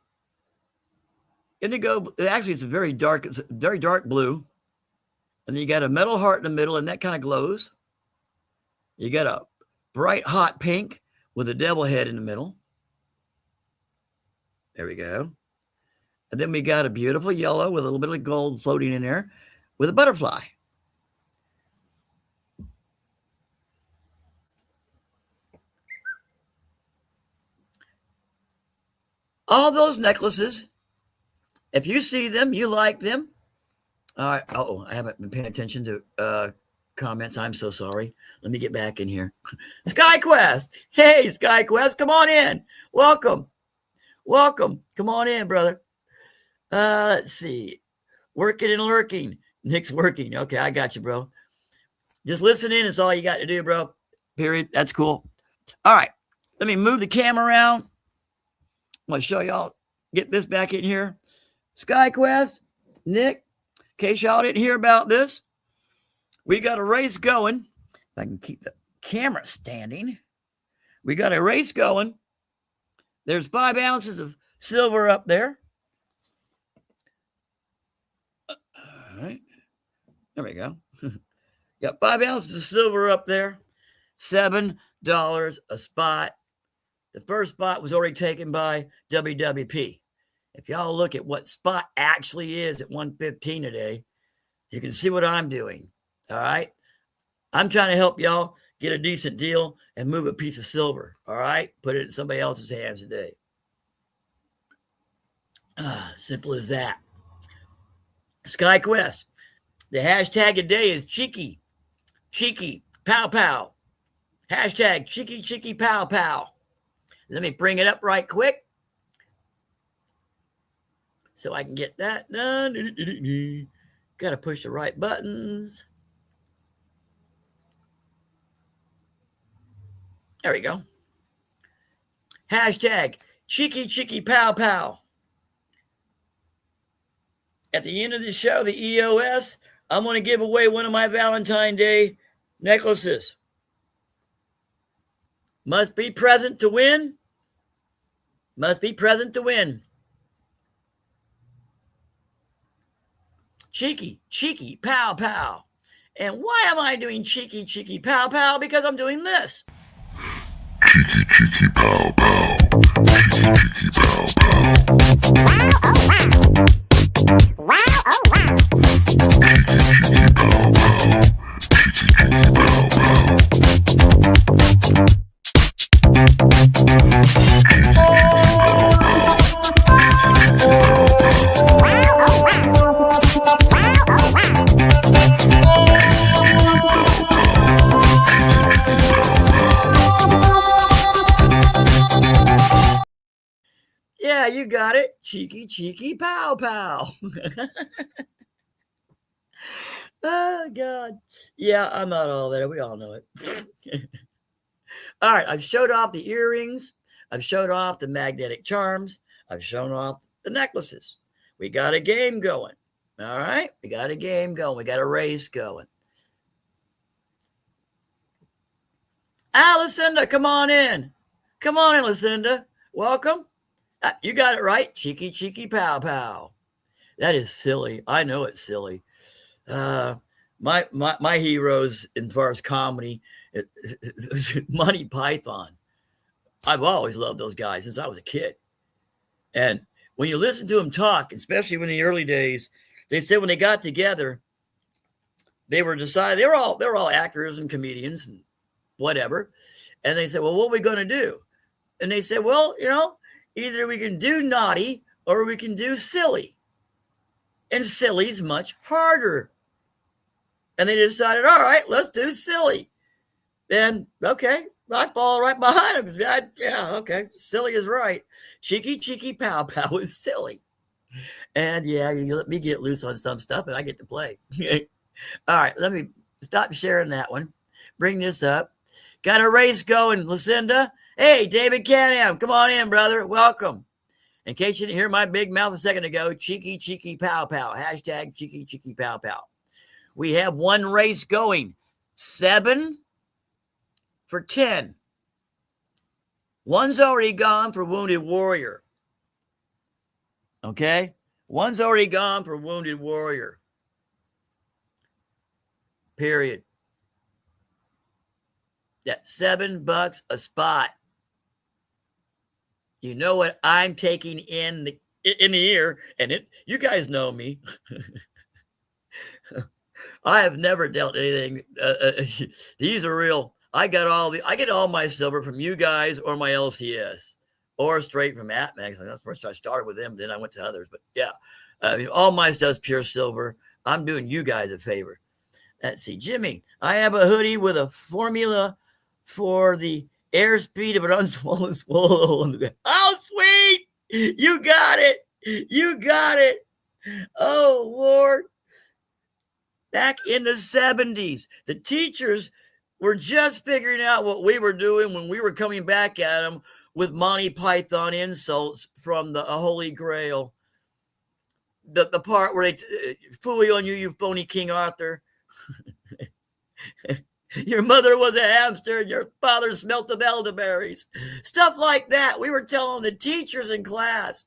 Indigo. Actually, it's a very dark blue. And then you got a metal heart in the middle, and that kind of glows. You got a bright hot pink with a devil head in the middle. There we go. And then we got a beautiful yellow with a little bit of gold floating in there with a butterfly. All those necklaces, if you see them, you like them. All right. Oh, I haven't been paying attention to comments. I'm so sorry. Let me get back in here. SkyQuest. Hey, SkyQuest, come on in. Welcome. Come on in, brother. Let's see. Working and lurking. Nick's working. Okay, I got you, bro. Just listen in is all you got to do, bro. Period. That's cool. All right. Let me move the camera around. I'm going to show y'all. Get this back in here. SkyQuest, Nick, in case y'all didn't hear about this, we got a race going. If I can keep the camera standing. We got a race going. There's 5 ounces of silver up there. All right. There we go. Got 5 ounces of silver up there. $7 a spot. The first spot was already taken by WWP. If y'all look at what spot actually is at 115 today, you can see what I'm doing. All right. I'm trying to help y'all get a decent deal and move a piece of silver. All right. Put it in somebody else's hands today. Simple as that. SkyQuest. The hashtag today is cheeky. Cheeky. Pow pow. Hashtag cheeky cheeky pow pow. Let me bring it up right quick so I can get that done. Got to push the right buttons. There we go. Hashtag cheeky cheeky pow pow. At the end of the show, the EOS, I'm going to give away one of my Valentine's Day necklaces. Must be present to win. Must be present to win. Cheeky, cheeky, pow, pow. And why am I doing cheeky, cheeky, pow, pow? Because I'm doing this. Cheeky, cheeky, pow, pow. Cheeky, cheeky, pow, pow. Wow, oh wow. Cheeky, cheeky, pow, pow. Cheeky, cheeky, pow, pow. Wow, oh wow. Wow, oh wow. Yeah, you got it. Cheeky, cheeky, pow, pow. Oh, God. Yeah, I'm not all there. We all know it. All right, I've showed off the earrings. I've showed off the magnetic charms. I've shown off the necklaces. We got a game going. All right, we got a game going. We got a race going. Lucinda, come on in. Come on in, Lucinda. Welcome. You got it right. Cheeky, cheeky, pow, pow. That is silly. I know it's silly. My heroes as far as comedy, Monty Python. I've always loved those guys since I was a kid. And when you listen to them talk, especially in the early days, they said when they got together, they were all actors and comedians and whatever. And they said, well, what are we going to do? And they said, well, either we can do naughty or we can do silly. And silly's much harder. And they decided, all right, let's do silly. Then, okay, I fall right behind them. Yeah, okay, silly is right. Cheeky, cheeky, pow, pow is silly. And yeah, you let me get loose on some stuff and I get to play. All right, let me stop sharing that one. Bring this up. Got a race going, Lucinda. Hey, David Canham, come on in, brother. Welcome. In case you didn't hear my big mouth a second ago, cheeky, cheeky, pow, pow. Hashtag cheeky, cheeky, pow, pow. We have one race going. 7 for 10. One's already gone for Wounded Warrior. Okay? One's already gone for Wounded Warrior. Period. That's $7 a spot. You know what I'm taking in the ear, and you guys know me. I have never dealt anything. These are real. I get all my silver from you guys or my LCS or straight from AtMax. That's first I started with them, then I went to others. But yeah, all my stuff's pure silver. I'm doing you guys a favor. Let's see, Jimmy. I have a hoodie with a formula for the airspeed of an unswollen swallow. Oh, sweet! You got it. You got it. Oh, Lord. Back in the 70s, the teachers were just figuring out what we were doing when we were coming back at them with Monty Python insults from the Holy Grail. The part where they fooey on you, you phony King Arthur. Your mother was a hamster and your father smelt of elderberries. Stuff like that. We were telling the teachers in class.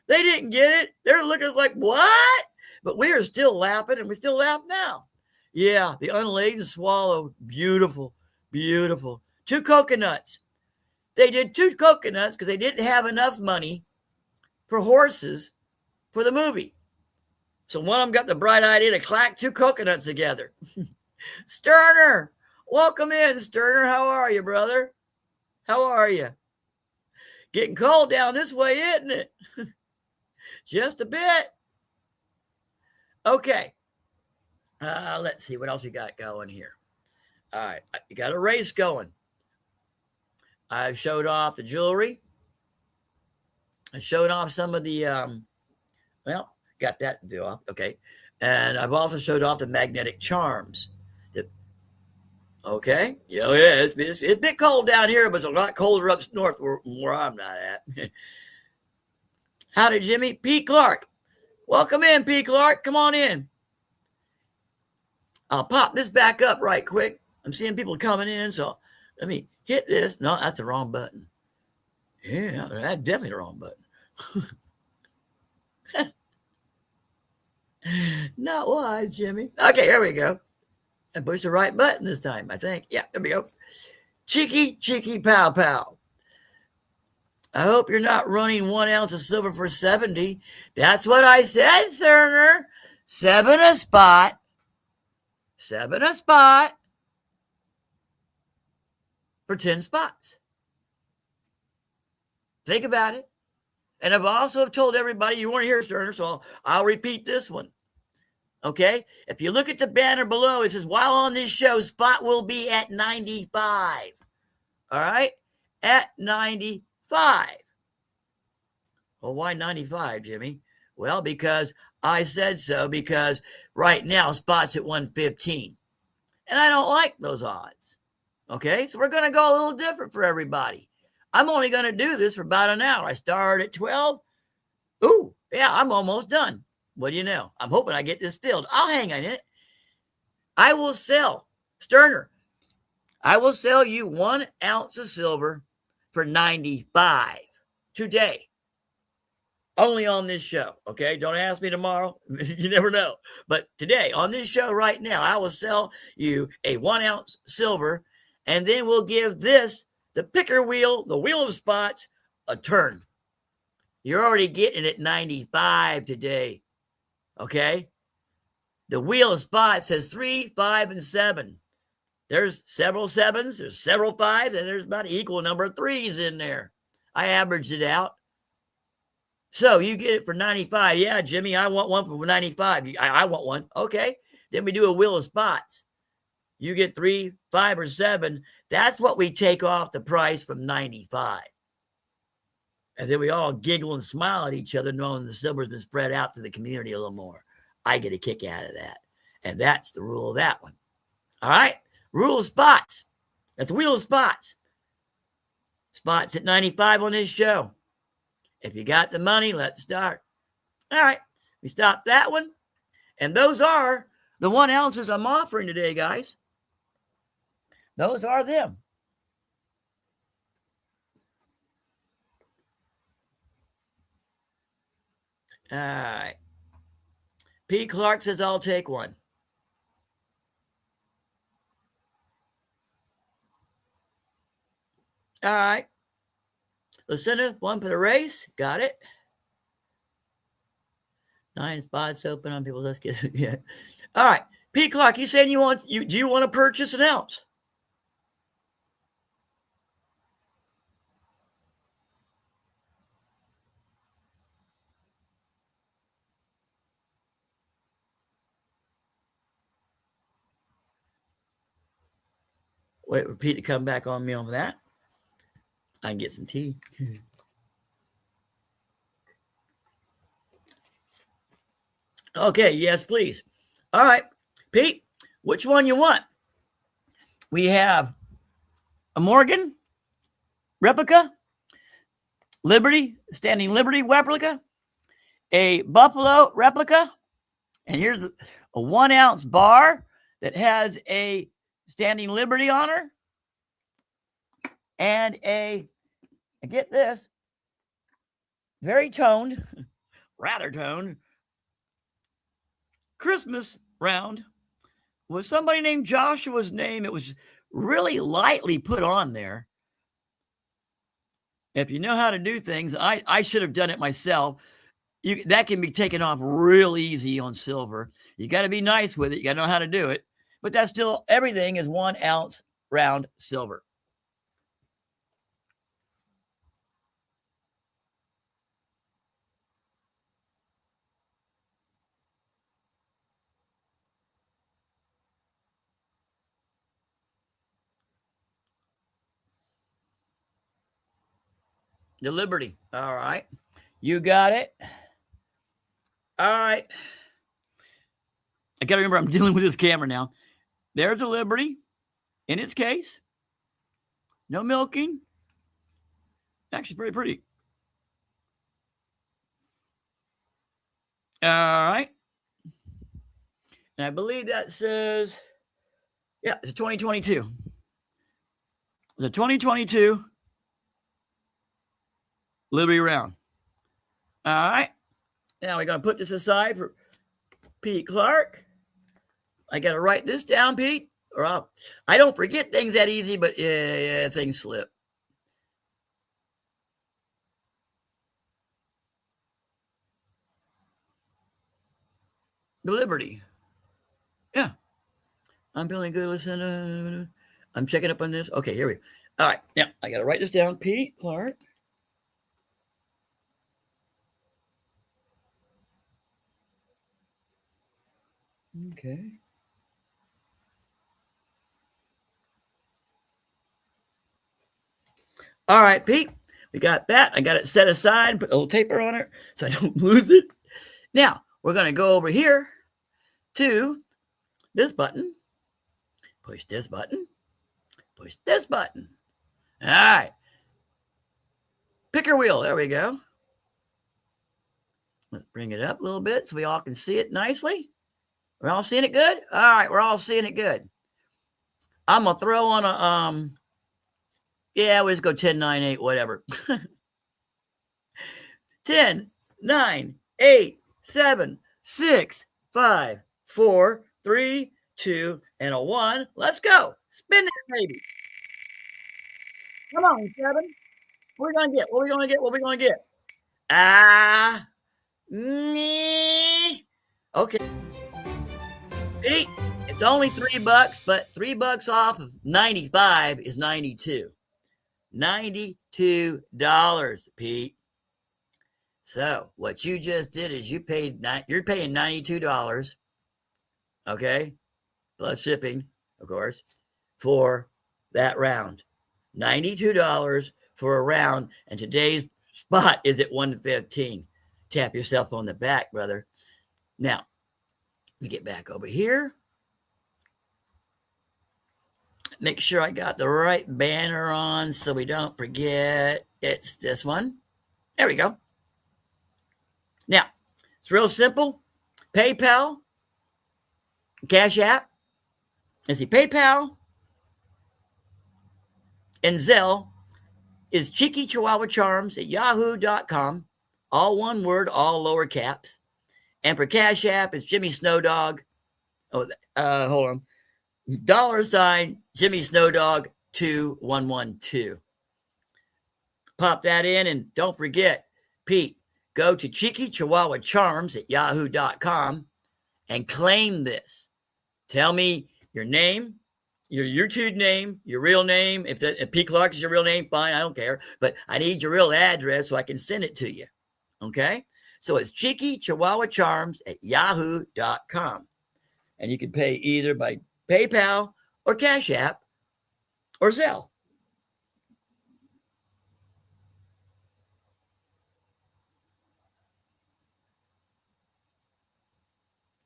They didn't get it. They're looking like, what? But we are still laughing, and we still laugh now. Yeah, the unladen swallow. Beautiful, beautiful. 2 coconuts. They did 2 coconuts because they didn't have enough money for horses for the movie. So one of them got the bright idea to clack 2 coconuts together. Sterner, welcome in, Sterner. How are you, brother? How are you? Getting cold down this way, isn't it? Just a bit. Okay. Let's see what else we got going here. All right. You got a race going. I showed off the jewelry. I showed off some of the, got that to do off. Okay. And I've also showed off the magnetic charms. Okay. Yeah, it's a bit cold down here, but it's a lot colder up north where I'm not at. Howdy, Jimmy. P. Clark. Welcome in, P. Clark. Come on in. I'll pop this back up right quick. I'm seeing people coming in, so let me hit this. No, that's the wrong button. Yeah, that's definitely the wrong button. Not wise, Jimmy. Okay, here we go. And push the right button this time, I think. Yeah, there we go. Cheeky, cheeky, pow, pow. I hope you're not running 1 ounce of silver for 70. That's what I said, Cerner. 7 a spot. 7 a spot for 10 spots. Think about it. And I've also told everybody, you weren't here, Sterner, so I'll repeat this one. Okay? If you look at the banner below, it says, while on this show, spot will be at 95. All right? At 95. Well, why 95, Jimmy? Well, because I said so, because right now, spot's at 115. And I don't like those odds. Okay? So we're going to go a little different for everybody. I'm only going to do this for about an hour. I start at 12. Ooh, yeah, I'm almost done. What do you know? I'm hoping I get this filled. I'll hang on it. I will sell, Sterner, I will sell you 1 ounce of silver for 95 today. Only on this show, okay? Don't ask me tomorrow. You never know. But today, on this show right now, I will sell you a 1 ounce silver, and then we'll give this, the picker wheel, the wheel of spots, a turn. You're already getting it 95 today, okay? The wheel of spots says 3, 5, and 7. There's several 7s, there's several 5s, and there's about an equal number of 3s in there. I averaged it out. So you get it for 95. Yeah, Jimmy, I want one for 95. I want one. Okay. Then we do a wheel of spots. You get 3, 5, or 7. That's what we take off the price from 95. And then we all giggle and smile at each other, knowing the silver's been spread out to the community a little more. I get a kick out of that. And that's the rule of that one. All right. Rule of spots. That's the wheel of spots. Spots at 95 on this show. If you got the money, let's start. All right. We stopped that one. And those are the 1 ounces I'm offering today, guys. Those are them. All right. P. Clark says, I'll take one. All right. Lucinda, 1 for the race. Got it. 9 spots open on people. Let's get it. Yeah. All right. P. Clark, you saying do you want to purchase an ounce? Wait for Pete to come back on me on that. I can get some tea. Okay, yes, please. All right, Pete, which one you want? We have a Morgan replica, Liberty, Standing Liberty replica, a Buffalo replica, and here's a 1 ounce bar that has a Standing Liberty on her, and get this, very toned, rather toned, Christmas round with somebody named Joshua's name. It was really lightly put on there. If you know how to do things, I should have done it myself. That can be taken off real easy on silver. You got to be nice with it. You got to know how to do it. But that's still, everything is 1 ounce round silver. The Liberty. All right. You got it. All right. I got to remember I'm dealing with this camera now. There's a Liberty in its case. No milking. Actually, pretty pretty. All right. And I believe that says, yeah, it's a 2022. The 2022 Liberty round. All right. Now we're going to put this aside for Pete Clark. I got to write this down, Pete, or I don't forget things that easy, but yeah, things slip. The Liberty. Yeah. I'm feeling good. Listen, I'm checking up on this. Okay, here we go. All right. Yeah, I got to write this down. Pete Clark. Okay. All right, Pete. We got that. I got it set aside, put a little taper on it so I don't lose it. Now, we're going to go over here to this button. Push this button. Push this button. All right. Picker wheel. There we go. Let's bring it up a little bit so we all can see it nicely. We're all seeing it good? All right, we're all seeing it good. I'm going to throw on a, yeah, we'll just go 10, 9, 8, whatever. 10, 9, 8, 7, 6, 5, 4, 3, 2, and a 1. Let's go. Spin that baby. Come on, 7. What are we going to get? What are we going to get? What are we going to get? Ah, me. Okay. Pete, it's only $3, but $3 off of 95 is 92. $92, Pete. So what you just did is you're paying $92, okay, plus shipping, of course, for that round. $92 for a round, and today's spot is at 115. Tap yourself on the back, brother. Now, we get back over here. Make sure I got the right banner on so we don't forget. It's this one. There we go. Now, it's real simple. PayPal, Cash App. Let's see, PayPal and Zelle is Cheeky Chihuahua Charms at yahoo.com. All one word, all lower caps. And for Cash App, it's Jimmy Snowdog. Oh, hold on. $ Jimmy Snowdog 2112. Pop that in, and don't forget, Pete, go to Cheeky Chihuahua Charms at yahoo.com and claim this. Tell me your name, your YouTube name, your real name. If Pete Clark is your real name, fine, I don't care. But I need your real address so I can send it to you. Okay? So it's Cheeky Chihuahua Charms at yahoo.com. And you can pay either by PayPal or Cash App or Zelle.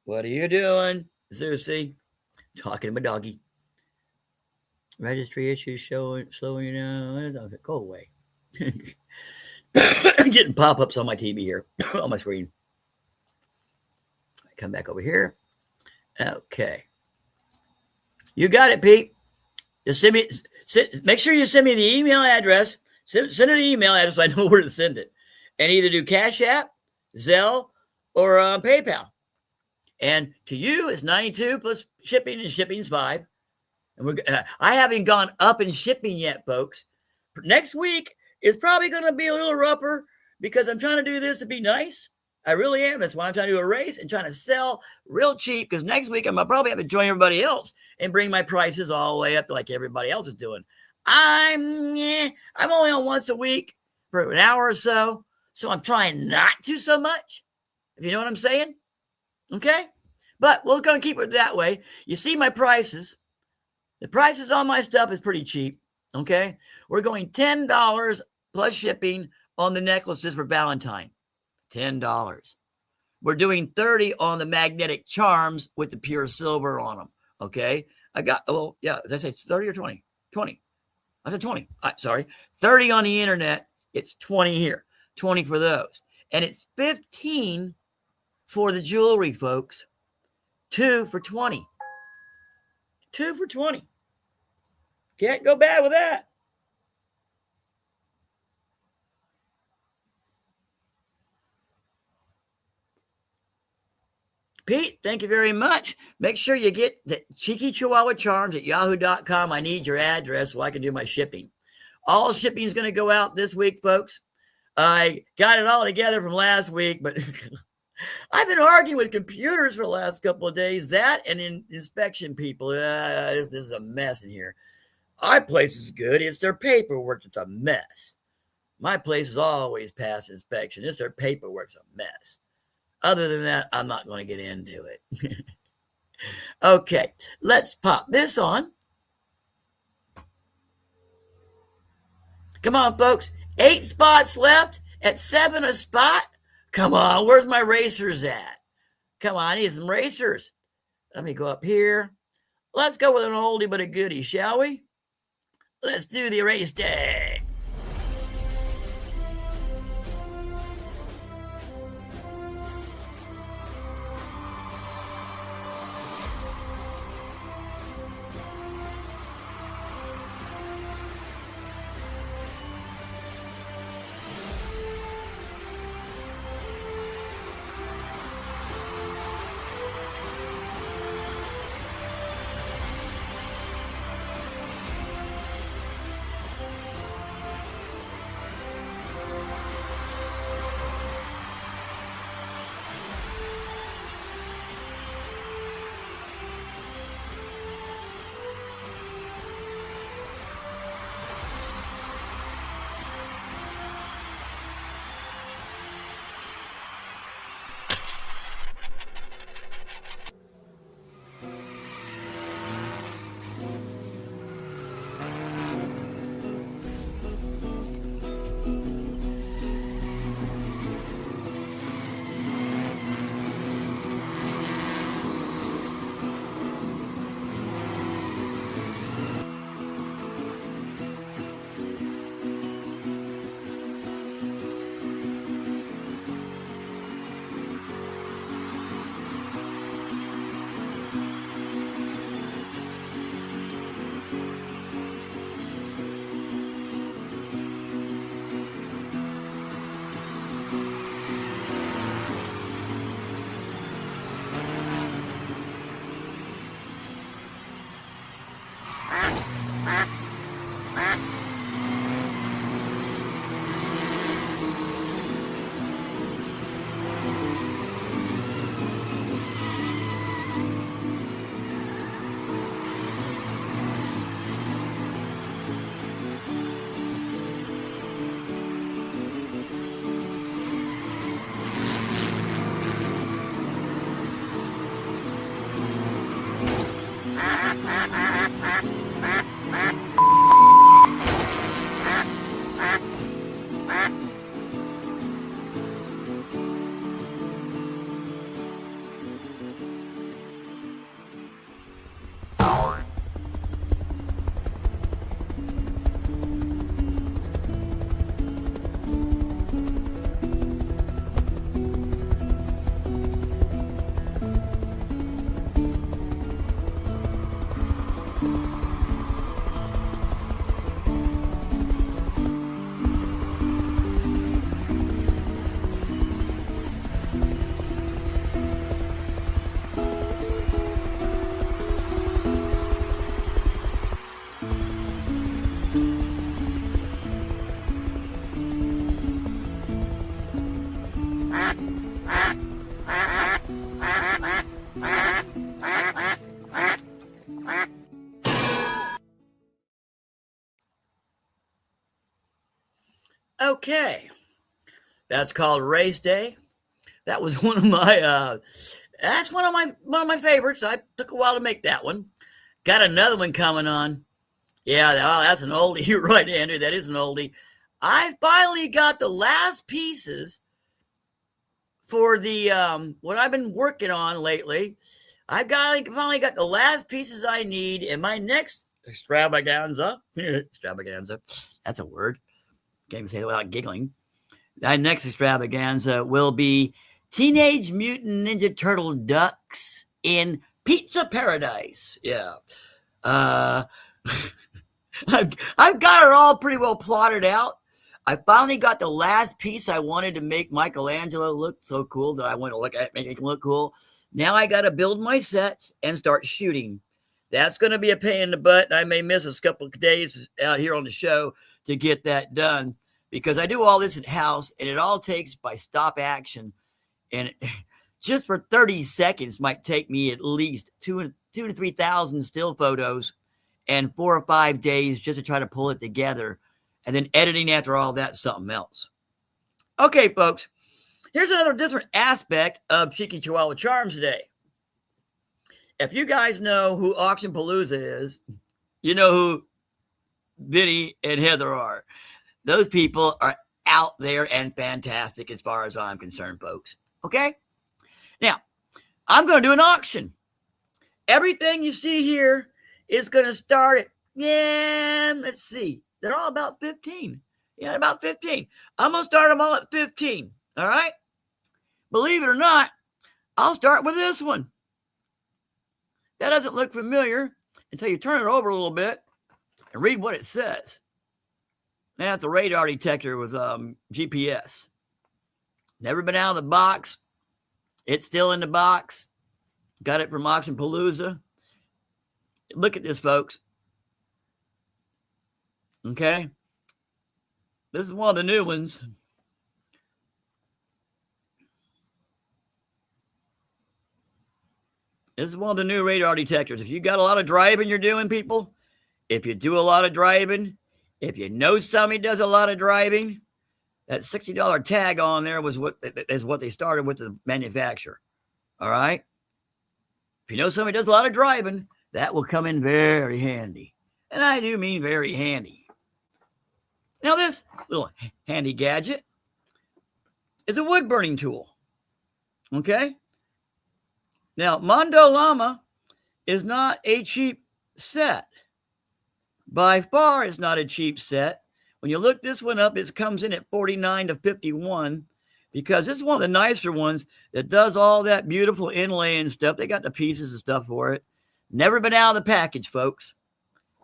What are you doing, Zusi? Talking to my doggy. Registry issues slowing you down. Go away. Getting pop-ups on my TV here, on my screen. Come back over here. Okay. You got it, Pete. Just make sure you send me the email address. Send an email address so I know where to send it. And either do Cash App, Zelle, or PayPal. And to you, it's 92 plus shipping, and shipping's 5. And I haven't gone up in shipping yet, folks. Next week is probably going to be a little rougher because I'm trying to do this to be nice. I really am. That's why I'm trying to do a race and trying to sell real cheap, because next week I'm going to probably have to join everybody else and bring my prices all the way up to like everybody else is doing. I'm only on once a week for an hour or so I'm trying not to so much, if you know what I'm saying. Okay? But we're going to keep it that way. You see my prices. The prices on my stuff is pretty cheap. Okay? We're going $10 plus shipping on the necklaces for Valentine. $10. We're doing $30 on the magnetic charms with the pure silver on them. Okay? Did I say 30 or 20? 20. I said 20. Sorry. 30 on the internet. It's 20 here. 20 for those. And it's 15 for the jewelry, folks. 2 for 20. 2 for 20. Can't go bad with that. Pete, thank you very much. Make sure you get the Cheeky Chihuahua Charms at yahoo.com. I need your address so I can do my shipping. All shipping is going to go out this week, folks. I got it all together from last week, but I've been arguing with computers for the last couple of days. That and inspection people. This is a mess in here. Our place is good. It's their paperwork that's a mess. My place is always past inspection. It's their paperwork's a mess. Other than that, I'm not going to get into it. Okay, let's pop this on. Come on, folks. 8 spots left at 7 a spot. Come on, where's my racers at? Come on, I need some racers. Let me go up here. Let's go with an oldie but a goodie, shall we? Let's do the race day. Okay, that's called Race Day. That was one of my that's one of my favorites. I took a while to make that one. Got another one coming on. Yeah, that's an oldie. You're right, Andrew. That is an oldie. I finally got the last pieces for the what I've been working on lately. Finally got the last pieces I need, and my next extravaganza. Extravaganza. That's a word. Can't even say it without giggling. My next extravaganza will be Teenage Mutant Ninja Turtle Ducks in Pizza Paradise. Yeah. I've got it all pretty well plotted out. I finally got the last piece I wanted to make Michelangelo look so cool that I want to look at it, make it look cool. Now I got to build my sets and start shooting. That's going to be a pain in the butt. I may miss a couple of days out here on the show to get that done because I do all this at house and it all takes by stop action. And just for 30 seconds might take me at least 2,000 to 3,000 still photos and 4 or 5 days just to try to pull it together. And then editing after all that's something else. Okay, folks, here's another different aspect of Cheeky Chihuahua Charms today. If you guys know who Auction Palooza is, you know who Vinny and Heather are. Those people are out there and fantastic as far as I'm concerned, folks. Okay? Now, I'm going to do an auction. Everything you see here is going to start at, let's see. They're all about 15. Yeah, about 15. I'm going to start them all at 15. All right? Believe it or not, I'll start with this one. That doesn't look familiar until you turn it over a little bit and read what it says. That's a radar detector with GPS. Never been out of the box. It's still in the box. Got it from Auction Palooza. Look at this, folks. Okay. This is one of the new ones. This is one of the new radar detectors. If you got a lot of driving you're doing, people, if you do a lot of driving, if you know somebody does a lot of driving, that $60 tag on there is what they started with the manufacturer. All right? If you know somebody does a lot of driving, that will come in very handy. And I do mean very handy. Now this little handy gadget is a wood burning tool. Okay? Now, Mondo Llama is not a cheap set. By far, it's not a cheap set. When you look this one up, it comes in at $49 to $51 because this is one of the nicer ones that does all that beautiful inlay and stuff. They got the pieces and stuff for it. Never been out of the package, folks.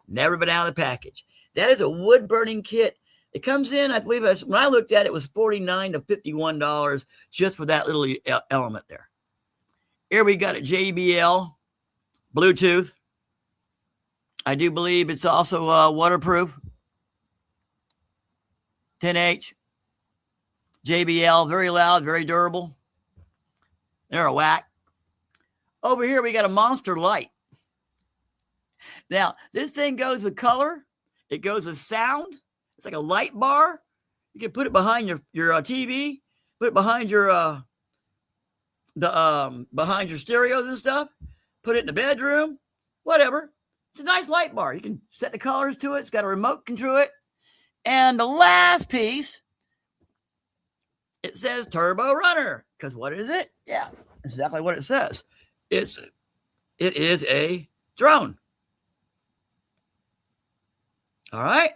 Never been out of the package. That is a wood burning kit. It comes in, I believe, when I looked at it, it was $49 to $51 just for that little element there. Here we got a JBL Bluetooth. I do believe it's also waterproof. 10H. JBL, very loud, very durable. They're a whack. Over here, we got a Monster Light. Now, this thing goes with color. It goes with sound. It's like a light bar. You can put it behind your TV. Put it behind your behind your stereos and stuff. Put it in the bedroom. Whatever. It's a nice light bar. You can set the colors to it. It's got a remote control it. And the last piece, it says Turbo Runner. Because what is it? Yeah, that's exactly what it says. It is a drone. All right.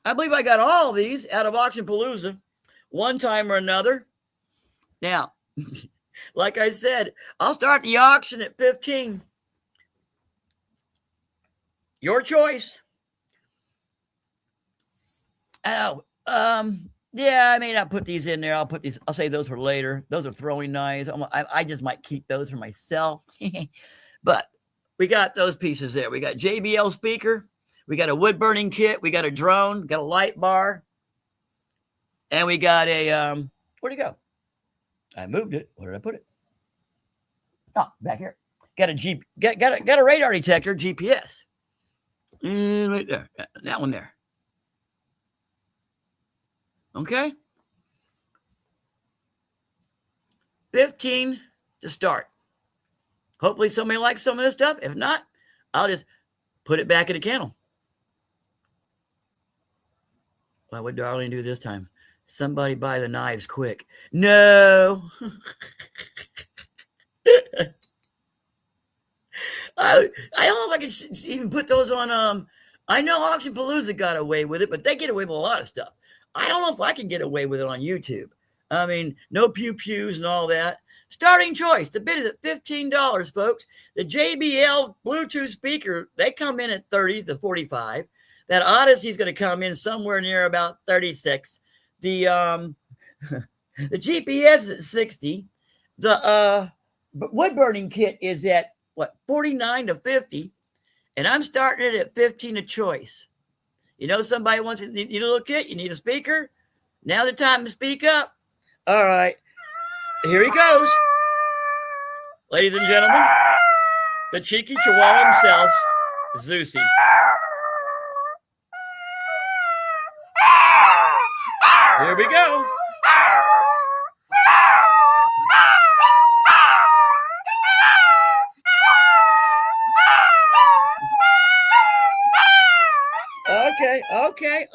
I believe I got all of these out of Auction Palooza one time or another. Now, like I said, I'll start the auction at 15. Your choice. Oh, yeah, I may not put these in there. I'll save those for later. Those are throwing knives. I just might keep those for myself. But we got those pieces there. We got JBL speaker. We got a wood burning kit. We got a drone. Got a light bar. And we got a, where'd it go? I moved it. Where did I put it? Oh, back here. Got a radar detector, GPS. Right there. That one there. Okay. 15 to start. Hopefully somebody likes some of this stuff. If not, I'll just put it back in the kennel. What would Darlene do this time? Somebody buy the knives quick. No. I don't know if I can even put those on. I know Auction Palooza got away with it, but they get away with a lot of stuff. I don't know if I can get away with it on YouTube. I mean, no pew-pews and all that. Starting choice. The bid is at $15, folks. The JBL Bluetooth speaker, they come in at $30 to $45. That Odyssey's going to come in somewhere near about $36. The the GPS is at $60. The wood burning kit is at what, 49 to 50, and I'm starting it at 15 a choice. You know, somebody wants to need a little kit, you need a speaker. Now the time to speak up. All right, here he goes. Ladies and gentlemen, the cheeky chihuahua himself, Zeusy. Here we go.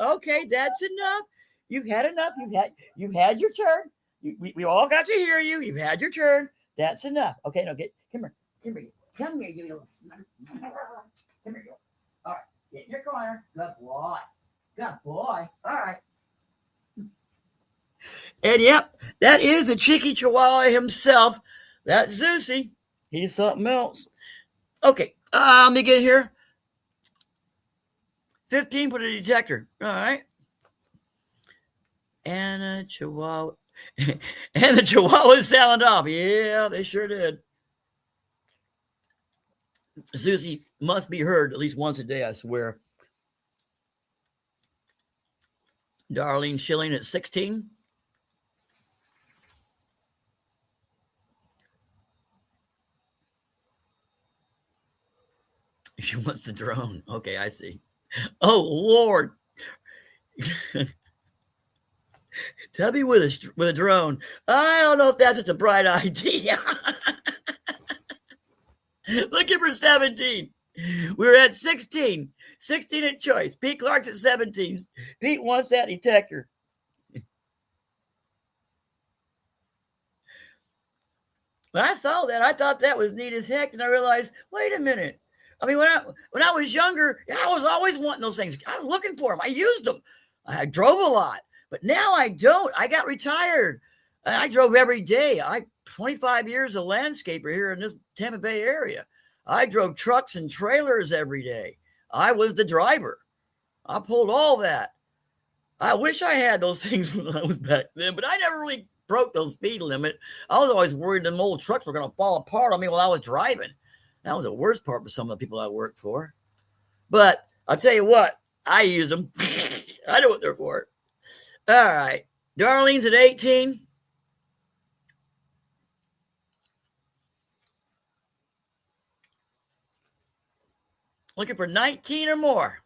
Okay, that's enough. You've had enough. You've had your turn. We all got to hear you. You've had your turn. That's enough. Okay, now come here, you little snot. Come here, you. All right, get in your corner. Good boy. All right. And yep, that is the cheeky chihuahua himself. That's Zeusy. He's something else. Okay, let me get here. 15 for the detector. All right. And a chihuahua. And the chihuahua sound off. Yeah, they sure did. Zeusy must be heard at least once a day, I swear. Darlene Schilling at 16. She wants the drone. Okay, I see. Oh, Lord. Tubby with a drone. I don't know if that's such a bright idea. Looking for 17. We're at 16. 16 at choice. Pete Clark's at 17. Pete wants that detector. When I saw that, I thought that was neat as heck, and I realized, wait a minute. I mean, when I was younger, I was always wanting those things. I was looking for them. I used them. I drove a lot, but now I don't. I got retired. I drove every day. 25 years a landscaper here in this Tampa Bay area. I drove trucks and trailers every day. I was the driver. I pulled all that. I wish I had those things when I was back then, but I never really broke the speed limit. I was always worried them old trucks were going to fall apart on me while I was driving. That was the worst part for some of the people I worked for. But I'll tell you what, I use them. I know what they're for. All right. Darlene's at 18. Looking for 19 or more.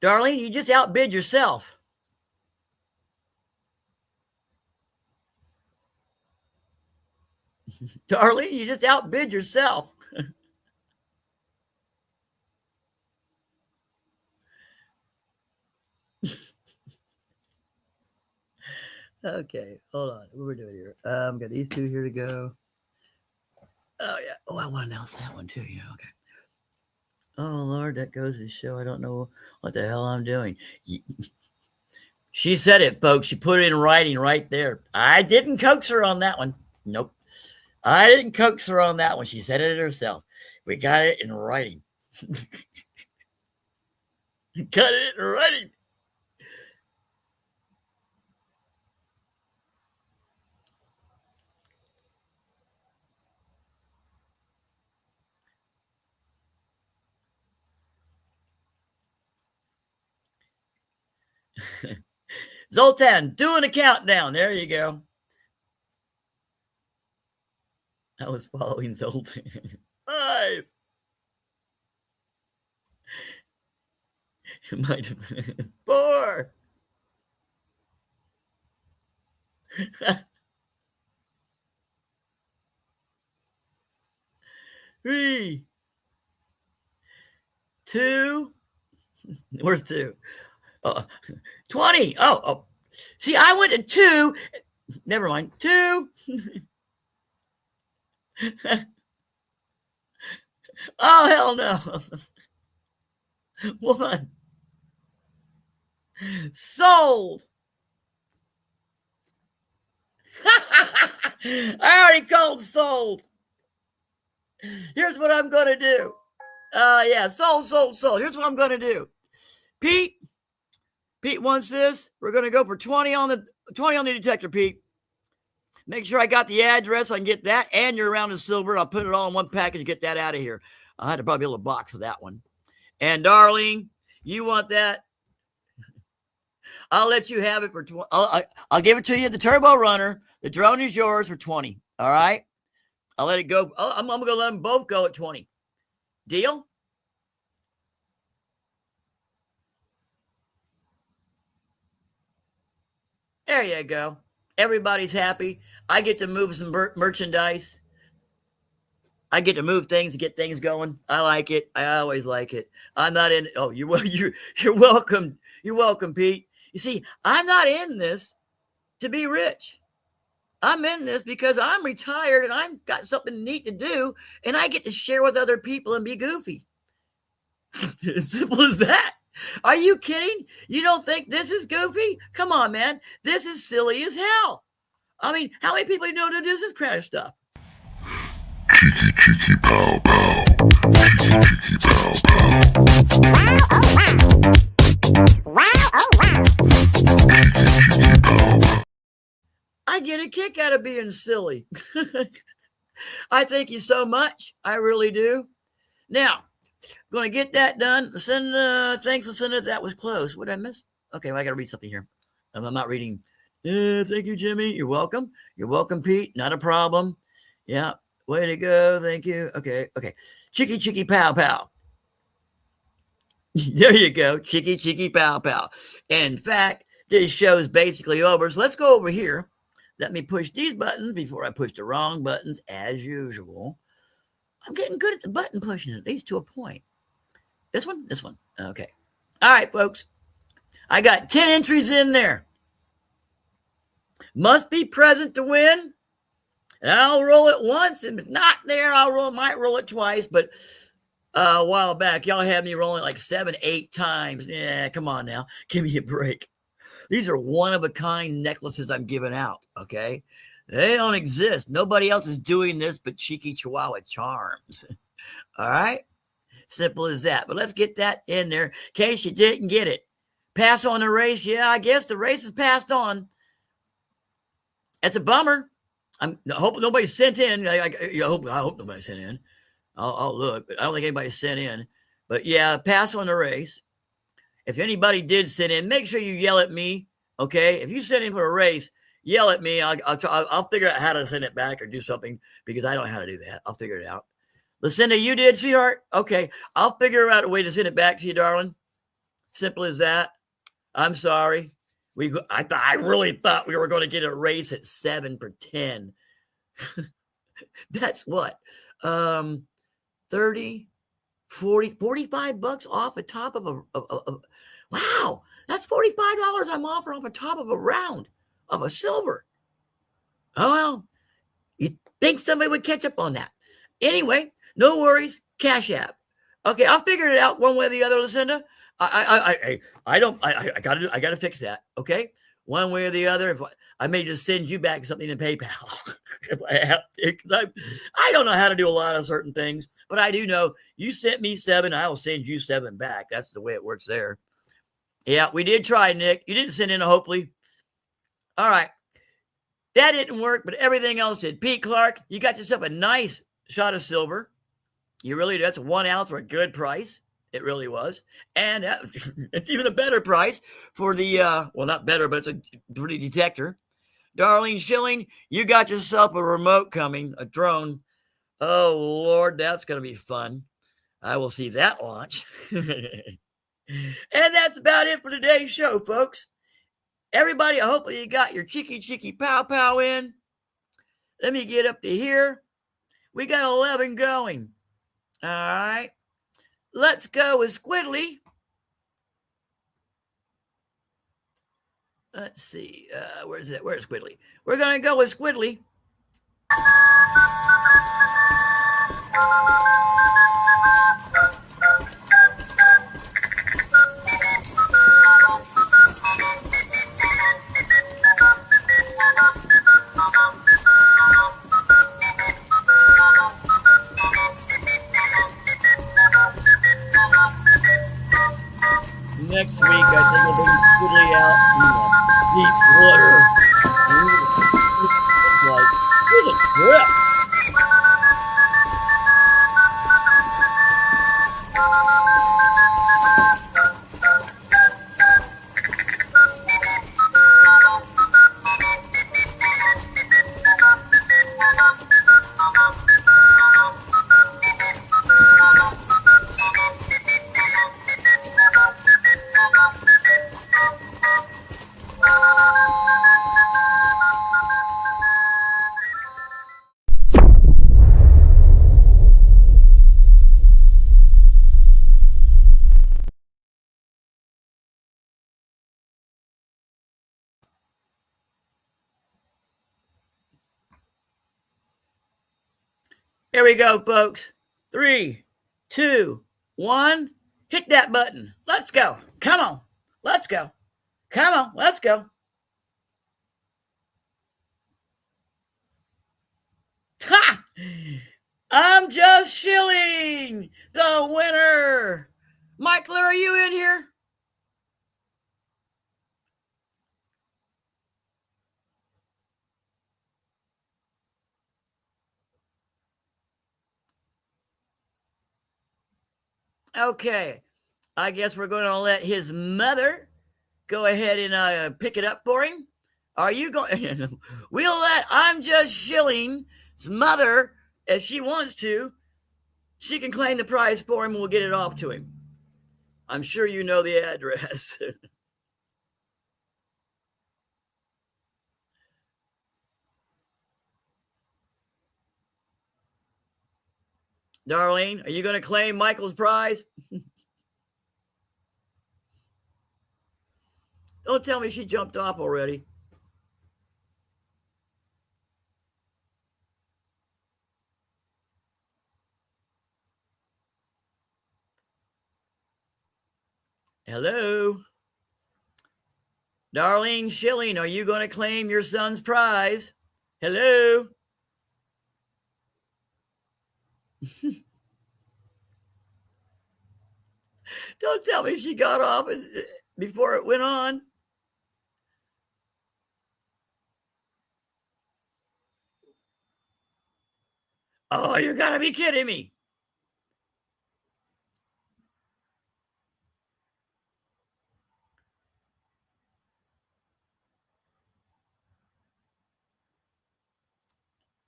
Darlene, you just outbid yourself. Darlene, you just outbid yourself. Okay, hold on. What are we doing here? Got these two here to go. Oh, yeah. Oh, I want to announce that one too. Yeah, okay. Oh, Lord, that goes to show I don't know what the hell I'm doing. She said it, folks. She put it in writing right there. I didn't coax her on that one. Nope. I didn't coax her on that one. She said it herself. We got it in writing. Got it in writing. Zoltan, doing a countdown. There you go. I was following Zoltan. 5. It might have been 4. 3. 2. Where's 2? 20. Oh. See, I went to 2. Never mind. 2. Oh, hell no. 1. Sold. I already called sold. Here's what I'm going to do. Yeah, sold. Here's what I'm going to do. Pete wants this. We're going to go for 20 on the detector, Pete. Make sure I got the address. I can get that and your round of silver. I'll put it all in one package and get that out of here. I had to probably build a box for that one. And Darlene, you want that? I'll let you have it for 20. I'll give it to you. The Turbo Runner. The drone is yours for 20. All right. I'll let it go. I'm going to let them both go at 20. Deal? There you go. Everybody's happy. I get to move some merchandise. I get to move things and get things going. I like it. I always like it. I'm not in. Oh, you're welcome. You're welcome, Pete. You see, I'm not in this to be rich. I'm in this because I'm retired and I've got something neat to do, and I get to share with other people and be goofy. As simple as that. Are you kidding? You don't think this is goofy? Come on, man. This is silly as hell. I mean, how many people know to do this kind of stuff? Cheeky, cheeky, pow, pow. Cheeky, cheeky, pow, pow. Wow, oh wow. Wow, oh wow. Cheeky, cheeky, pow, pow. I get a kick out of being silly. I thank you so much. I really do. Now, going to get that done. Thanks, Lucinda. That was close. What did I miss? Okay, well, I got to read something here. I'm not reading. Thank you, Jimmy. You're welcome. You're welcome, Pete. Not a problem. Yeah. Way to go. Thank you. Okay. Cheeky, cheeky, pow, pow. There you go. Cheeky, cheeky, pow, pow. In fact, this show is basically over. So let's go over here. Let me push these buttons before I push the wrong buttons, as usual. I'm getting good at the button pushing, at least to a point. This one? Okay. All right, folks. I got 10 entries in there. Must be present to win. And I'll roll it once. And if not there, might roll it twice. But a while back, y'all had me rolling like 7, 8 times. Yeah, come on now. Give me a break. These are one-of-a-kind necklaces I'm giving out, okay? They don't exist. Nobody else is doing this but Cheeky Chihuahua Charms. All right? Simple as that. But let's get that in there in case you didn't get it. Pass on the race. Yeah, I guess the race is passed on. That's a bummer. I hope nobody sent in. I hope nobody sent in. I'll look, but I don't think anybody sent in. But yeah, pass on the race. If anybody did send in, make sure you yell at me. Okay, if you sent in for a race, yell at me. I'll figure out how to send it back or do something because I don't know how to do that. I'll figure it out. Lucinda, you did, sweetheart. Okay, I'll figure out a way to send it back to you, darling. Simple as that. I'm sorry. I really thought we were going to get a race at 7 for 10. That's what? 30, 40, $45 off the top of a wow, that's $45 I'm offering off the top of a round of a silver. Oh, well, you'd think somebody would catch up on that. Anyway, no worries, Cash App. Okay, I'll figure it out one way or the other, Lucinda. I gotta fix that. Okay, one way or the other. If I may just send you back something in PayPal if I have to. I don't know how to do a lot of certain things, but I do know you sent me 7, I will send you 7 back. That's the way it works there. Yeah, we did try, Nick. You didn't send in a hopefully. All right, that didn't work, but everything else did. Pete Clark, you got yourself a nice shot of silver. You really do. That's 1 ounce for a good price. It really was. And it's even a better price for the, well, not better, but it's a pretty detector. Darlene Schilling, you got yourself a remote coming, a drone. Oh, Lord, that's going to be fun. I will see that launch. And that's about it for today's show, folks. Everybody, I hope you got your cheeky, cheeky pow pow in. Let me get up to here. We got 11 going. All right. Let's go with Squiddly. Let's see. Where's it? Where's Squiddly? We're going to go with Squiddly. next week, I think we'll bring Woodley out in the deep water. Like, it was a trip. Here we go, folks. 3, 2, 1. Hit that button. Let's go. Come on. Let's go. Come on. Let's go. Ha! I'm just shilling the winner. Michael, are you in here? Okay. I guess we're going to let his mother go ahead and pick it up for him. Are you going? We'll let I'm just shilling's mother, if she wants to, she can claim the prize for him and we'll get it off to him. I'm sure you know the address. Darlene, are you going to claim Michael's prize? Don't tell me she jumped off already. Hello? Darlene Schilling, are you going to claim your son's prize? Hello? Don't tell me she got off before it went on. Oh, you're got to be kidding me.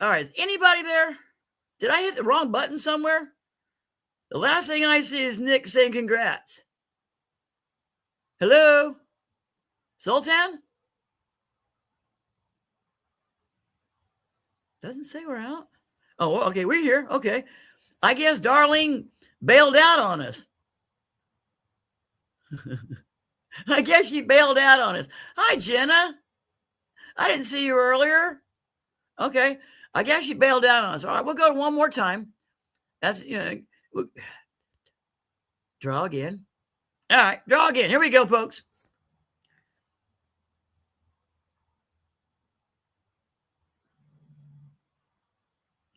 All right, is anybody there? Did I hit the wrong button somewhere? The last thing I see is Nick saying congrats. Hello? Sultan? Doesn't say we're out. Oh, okay, we're here. Okay. I guess Darlene bailed out on us. I guess she bailed out on us. Hi, Jenna. I didn't see you earlier. Okay. I guess she bailed out on us. All right, we'll go one more time. That's, draw again. All right, draw again. Here we go, folks.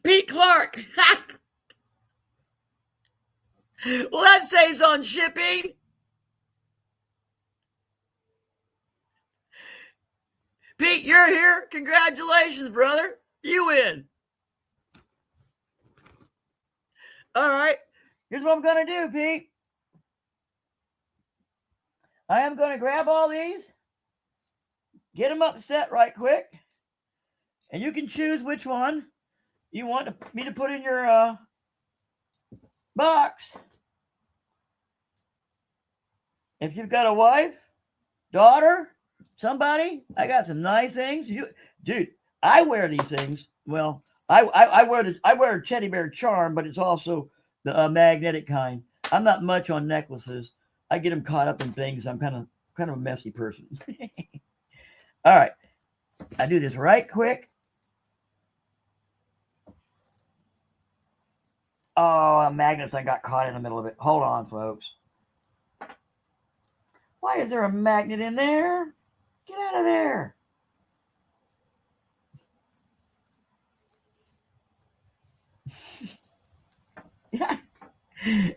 Pete Clark. Well, that saves on shipping. Pete, you're here. Congratulations, brother. You win. All right. Here's what I'm going to do, Pete. I am going to grab all these, get them upset right quick, and you can choose which one you want me to put in your box. If you've got a wife, daughter, somebody, I got some nice things. Dude, I wear these things. Well, I wear a teddy bear charm, but it's also the magnetic kind. I'm not much on necklaces. I get them caught up in things. I'm kind of a messy person. All right, I do this right quick. Oh, a magnet thing got caught in the middle of it. Hold on, folks. Why is there a magnet in there? Get out of there.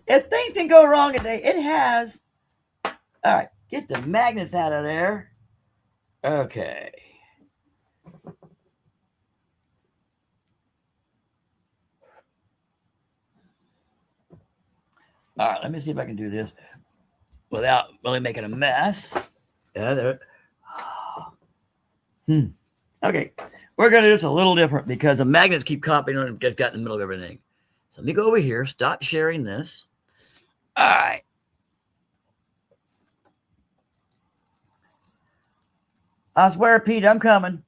If things can go wrong today, it has. All right, get the magnets out of there. Okay. All right, let me see if I can do this without really making a mess. Okay, we're going to do this a little different because the magnets keep copying and just got in the middle of everything. So let me go over here, stop sharing this. All right. I swear, Pete, I'm coming.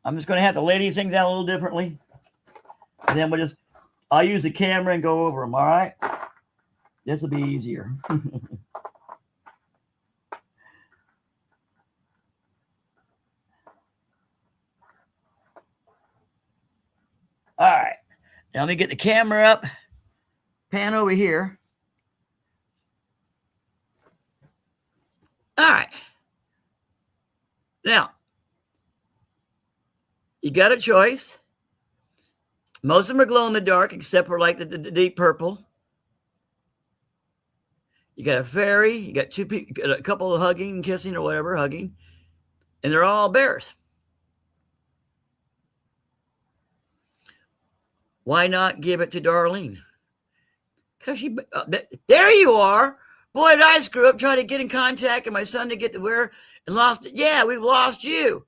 I'm just going to have to lay these things out a little differently. And then I'll use the camera and go over them, all right? This will be easier. All right. Now let me get the camera up. Pan over here. All right. Now, you got a choice. Most of them are glow in the dark, except for like the deep purple. You got a fairy. You got two people, a couple of hugging, kissing, or whatever, hugging. And they're all bears. Why not give it to Darlene? Because there you are. Boy, did I screw up trying to get in contact with my son to get to where and lost it. Yeah, we've lost you.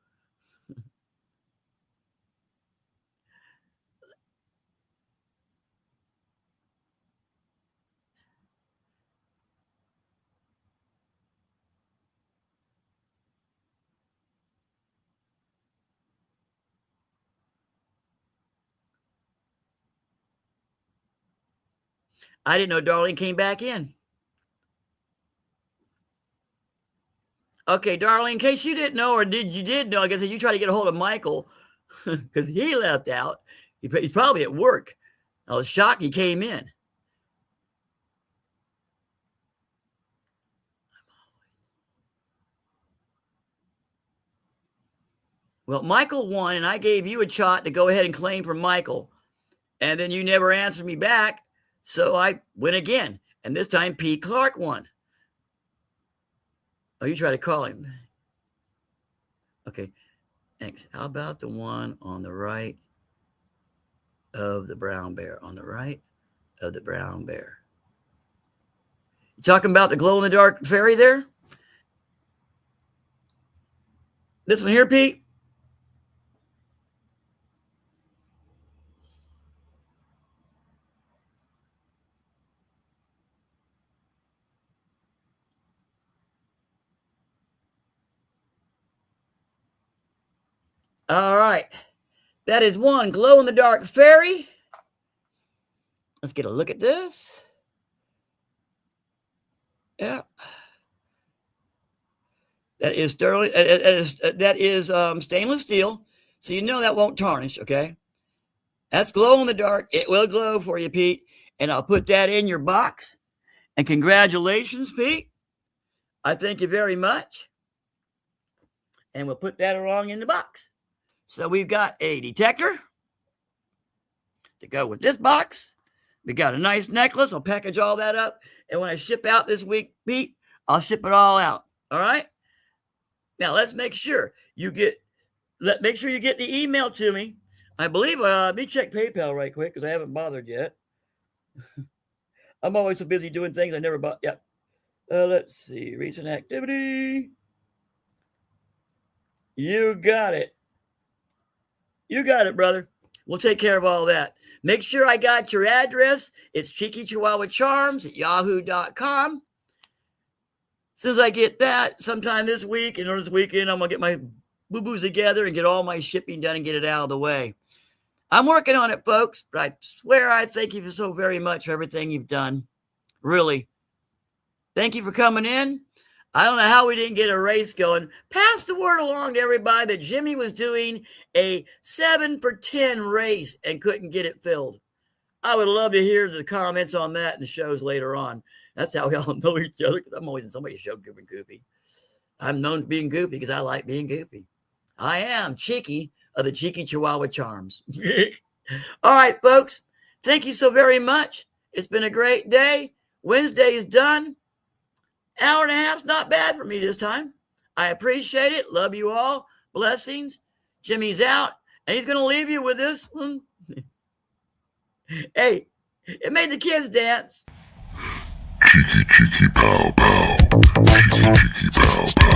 I didn't know Darlene came back in. Okay, Darlene, in case you didn't know, or you did know, I guess you tried to get a hold of Michael because he left out. He's probably at work. I was shocked he came in. Well, Michael won, and I gave you a shot to go ahead and claim for Michael. And then you never answered me back, so I went again. And this time, P. Clark won. Oh, you try to call him. Okay, thanks. How about the one on the right of the brown bear? On the right of the brown bear. You talking about the glow-in-the-dark fairy there? This one here, Pete? All right. That is one glow-in-the-dark fairy. Let's get a look at this. Yeah. That is sterling. That is stainless steel. So you know that won't tarnish, okay? That's glow in the dark. It will glow for you, Pete. And I'll put that in your box. And congratulations, Pete. I thank you very much. And we'll put that along in the box. So we've got a detector to go with this box. We got a nice necklace. I'll package all that up. And when I ship out this week, Pete, I'll ship it all out. All right? Now let's make sure you get the email to me. I believe, let me check PayPal right quick because I haven't bothered yet. I'm always so busy doing things I never bought. Yep. Let's see. Recent activity. You got it. You got it, brother. We'll take care of all that. Make sure I got your address. It's cheekychihuahuacharms@yahoo.com. As soon as I get that, sometime this week and or this weekend, I'm going to get my boo-boos together and get all my shipping done and get it out of the way. I'm working on it, folks, but I swear I thank you so very much for everything you've done. Really. Thank you for coming in. I don't know how we didn't get a race going. Pass the word along to everybody that Jimmy was doing a 7 for 10 race and couldn't get it filled. I would love to hear the comments on that in the shows later on. That's how we all know each other, because I'm always in somebody's show goofy. I'm known for being goofy because I like being goofy. I am Cheeky of the Cheeky Chihuahua Charms. All right, folks. Thank you so very much. It's been a great day. Wednesday is done. Hour and a half's not bad for me this time. I appreciate it. Love you all. Blessings. Jimmy's out, and he's going to leave you with this one. Hey, it made the kids dance. Cheeky, cheeky, pow, pow. Cheeky, cheeky, pow, pow.